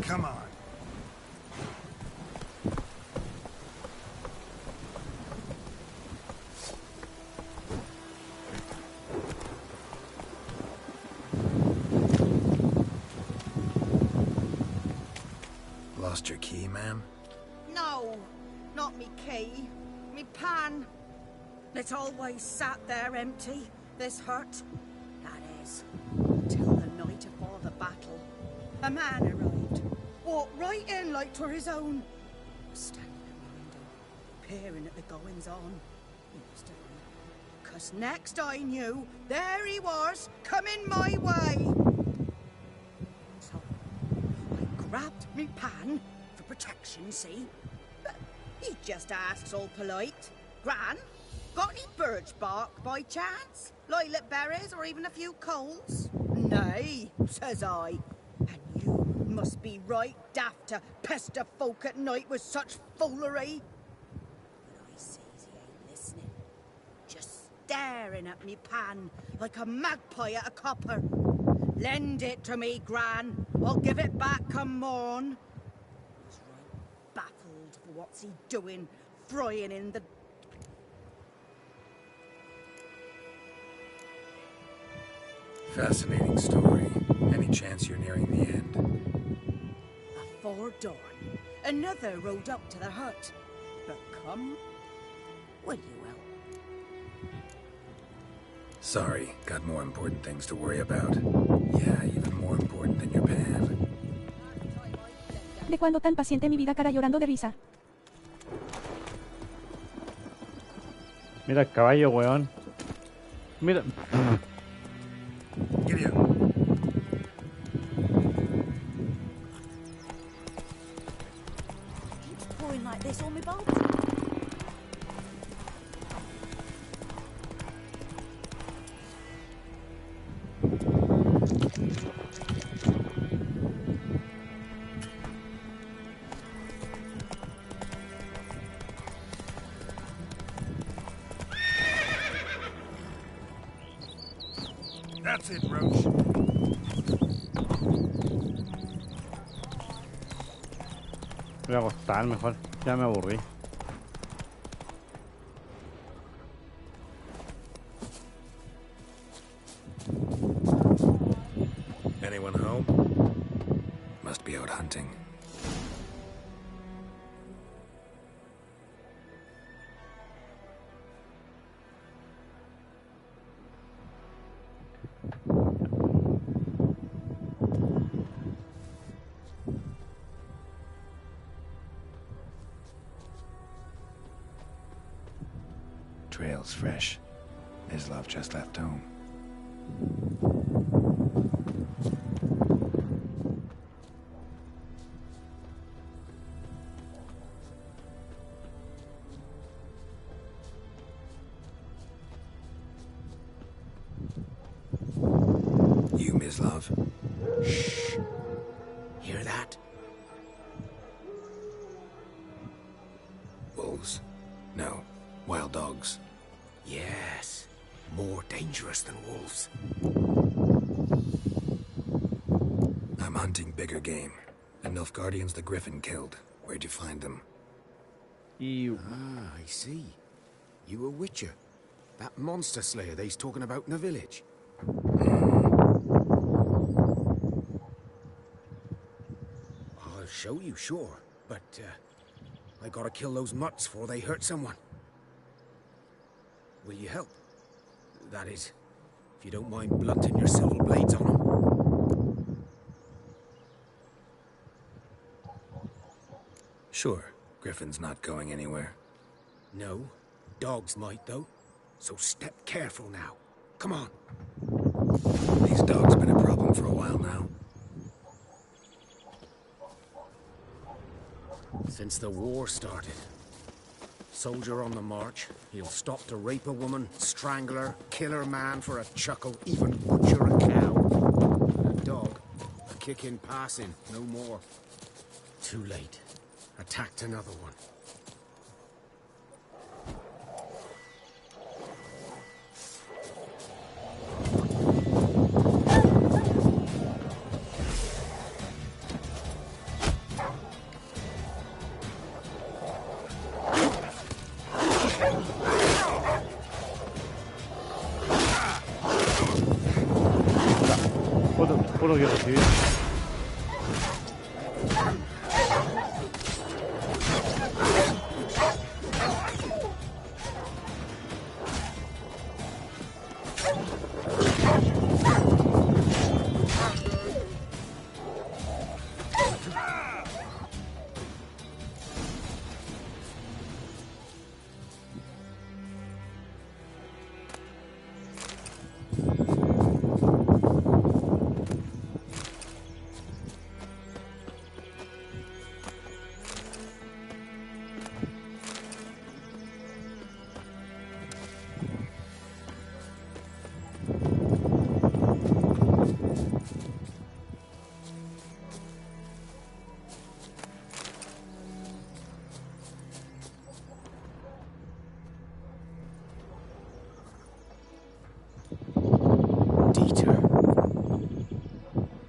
Come on. Lost your key, ma'am? No, not me key. Me pan. It's always sat there empty, this hut. That is, till the night afore the battle. A man arrived, walked right in like 'twere his own. Standing behind him, peering at the goings-on. He must have been. 'Cause next I knew, there he was, coming my way. So, I grabbed me pan, for protection, see? But he just asks all polite, Gran, got any birch bark by chance? Lilac berries or even a few coals? Nay, says I. And you must be right daft to pester folk at night with such foolery. But I sees he ain't listening. Just staring at me pan like a magpie at a copper. Lend it to me, Gran. I'll give it back come morn. He's right baffled for what's he doing, frying in the... Fascinating story. Any chance you're nearing the end? Afore dawn, another rode up to the hut. But come, will you help? Sorry, got more important things to worry about. Yeah, even more important than your pan. ¿De cuándo tan paciente mi vida cara llorando de risa? Mira el caballo, weón. Mira. Giddy up. Keeps pouring like this on my bathroom. That's it, Roach. Voy a acostar mejor. Ya me aburrí. home? Must be out hunting. Trail's fresh. Islov just left home. You, Mislov. Shh. Hear that? Wolves? No. Wild dogs. Yes. More dangerous than wolves. I'm hunting bigger game. The Nilfgaardians the Griffin killed. Where'd you find them? You. Ah, I see. You a witcher. That monster slayer they's talking about in the village. I'll show you, sure. But, I gotta kill those mutts before they hurt someone. Will you help? That is, if you don't mind blunting your silver blades on them. Sure. Griffin's not going anywhere. No. Dogs might, though. So step careful now. Come on. These dogs been a problem for a while now. Since the war started. Soldier on the march, he'll stop to rape a woman, strangle her, kill her man for a chuckle, even butcher a cow. And a dog, a kick in passing, no more. Too late. Attacked another one. Puro que recibir.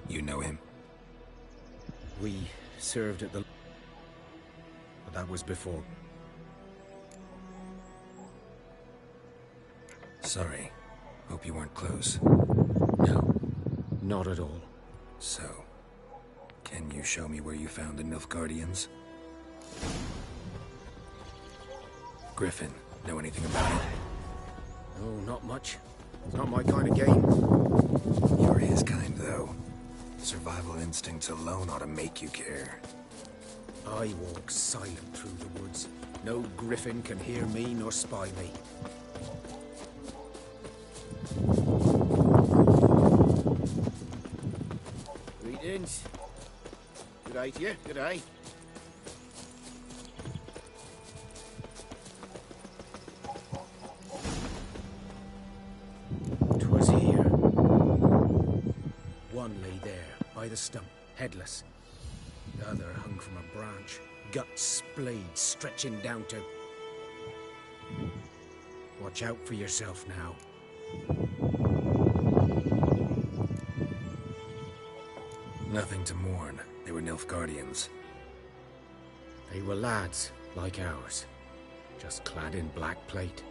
You know him? We served at the... But that was before. Sorry. Hope you weren't close. No, not at all. So, can you show me where you found the Nilfgaardians? Griffin, know anything about it? Oh, not much. It's not my kind of game. You're his kind, though. Survival instincts alone ought to make you care. I walk silent through the woods. No griffin can hear me nor spy me. Greetings. Good day to you. Good day. 'Twas here. One lay there, by the stump, headless. The other hung from a branch, guts splayed, stretching down to... Watch out for yourself now. Nothing to mourn. They were Nilfgaardians. They were lads, like ours, just clad in black plate.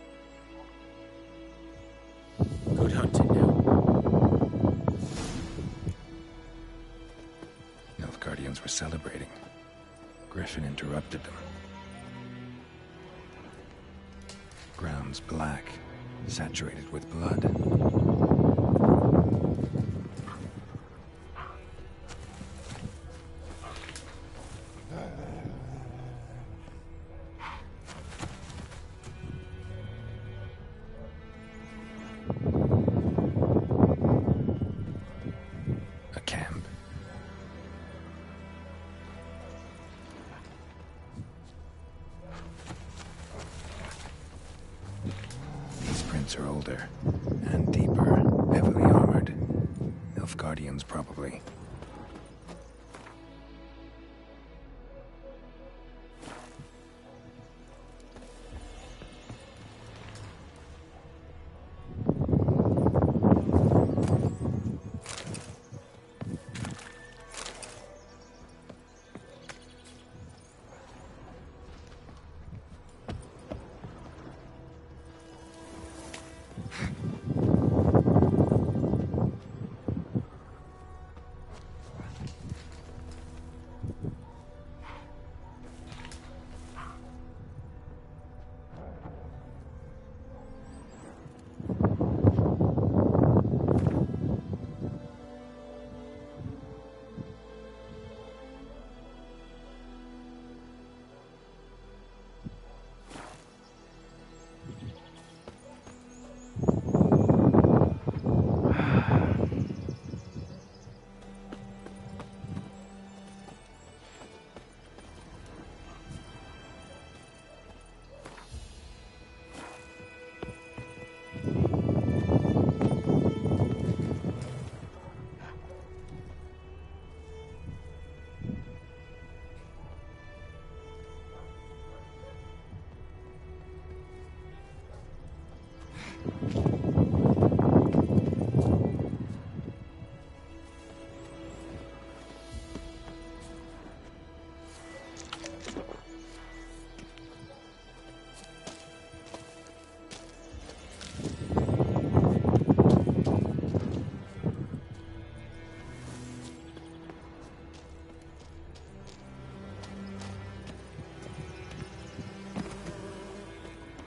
Good hunting now. were celebrating. Griffin interrupted them. Ground's black, saturated with blood. A camp. These prints are older and deeper, heavily armored. Nilfgaardians, probably.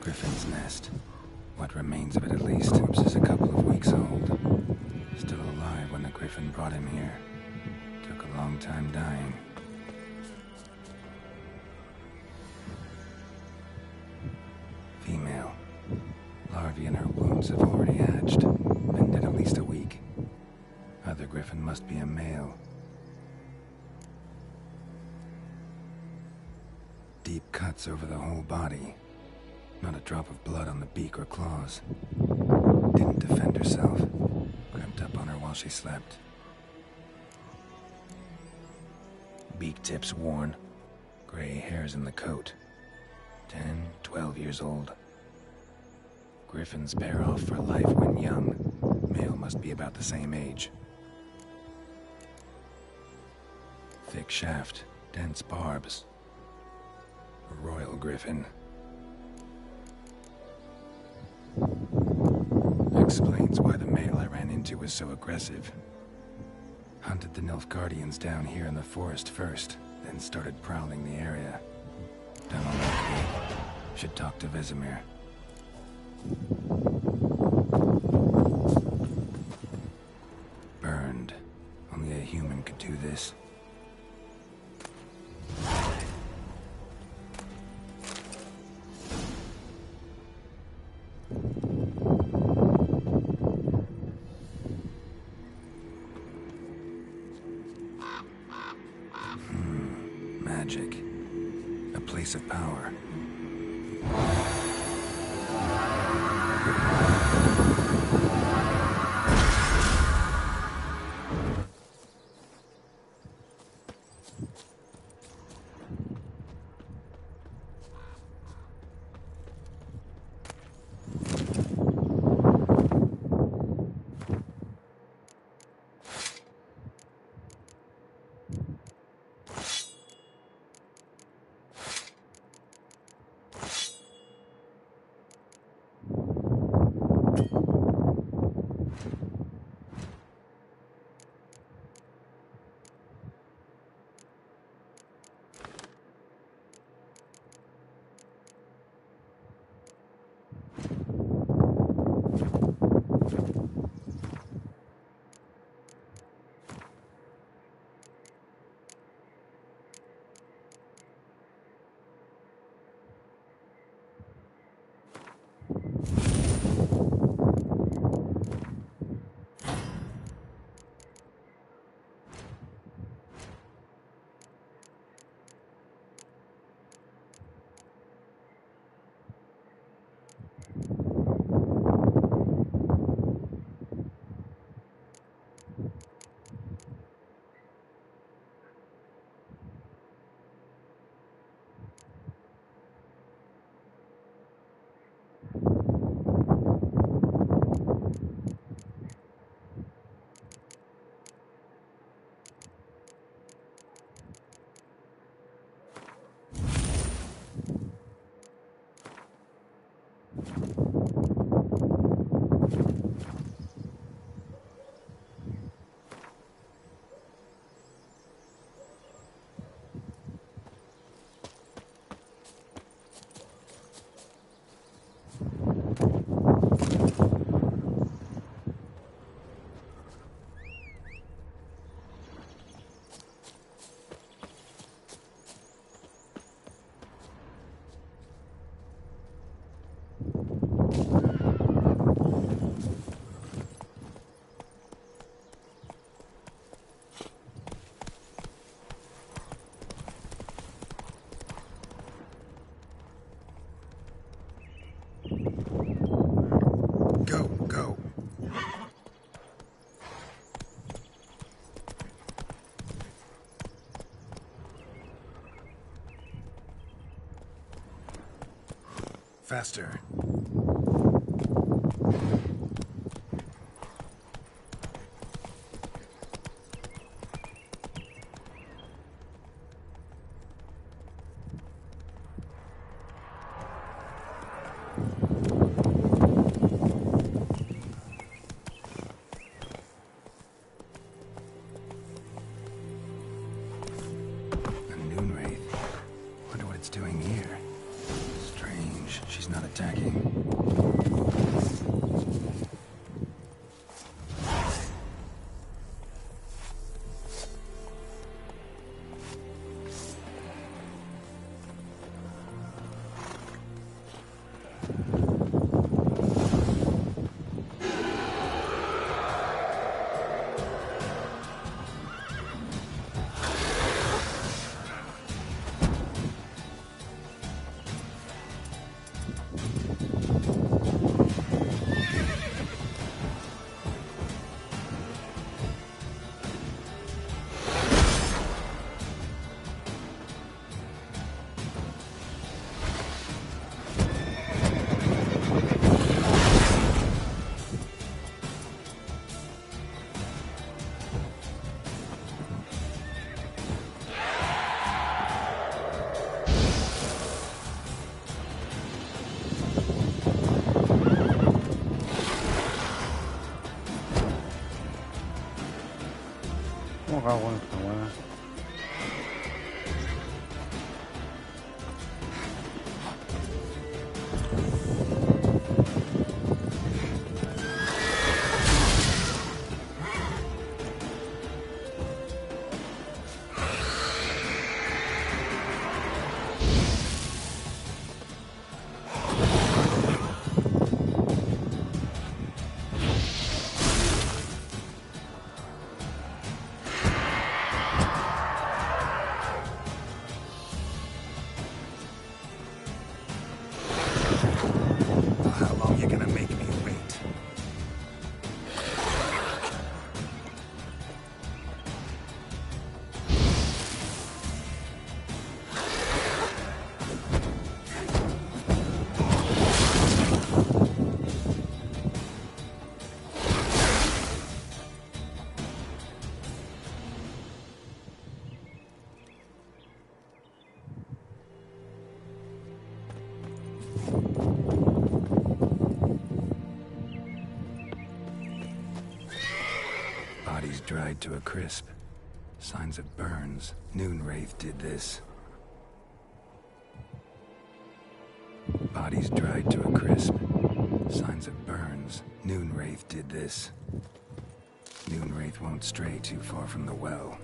Griffin's nest. What remains of it, at least. Corpse is a couple of weeks old. Still alive when the Griffin brought him here. Took a long time dying. Female. Larvae in her wounds have already hatched. Been dead at least a week. Other Griffin must be a male. Deep cuts over the whole body. Not a drop of blood on the beak or claws. Didn't defend herself. Crept up on her while she slept. Beak tips worn. Gray hairs in the coat. 10, 12 years old. Griffins pair off for life when young. Male must be about the same age. Thick shaft, dense barbs. A royal griffin. Explains why the male I ran into was so aggressive. Hunted the Nilfgaardians down here in the forest first, then started prowling the area. Done all I could. Should talk to Vesemir. Burned. Only a human could do this. Magic. A place of power. Go. Faster. Doing here? Strange. She's not attacking. ¿Cómo cago en esta weá? Bodies dried to a crisp. Signs of burns. Noonwraith did this. Bodies dried to a crisp. Signs of burns. Noonwraith did this. Noonwraith won't stray too far from the well.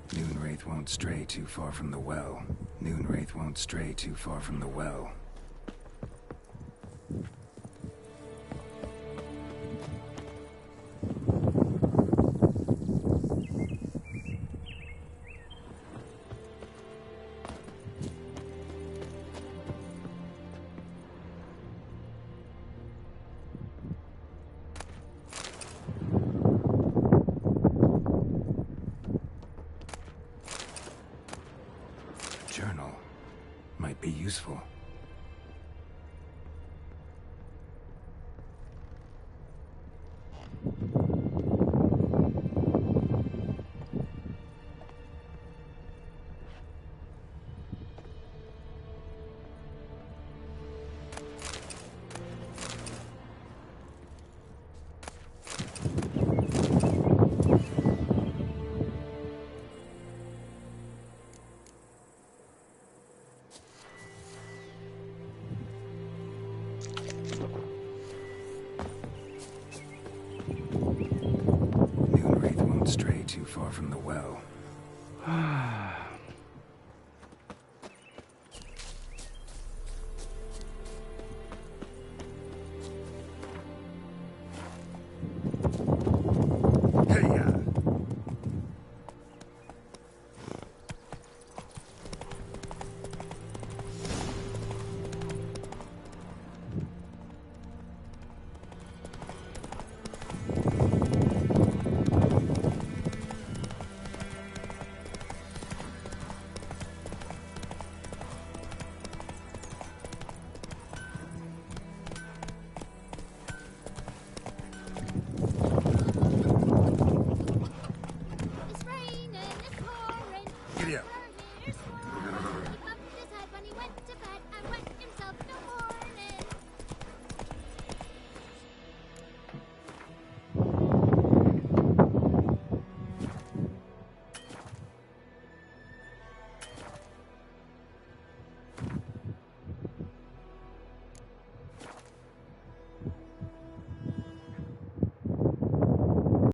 Noonwraith won't stray too far from the well. Noonwraith won't stray too far from the well. Journal might be useful. Noonwraith won't stray too far from the well.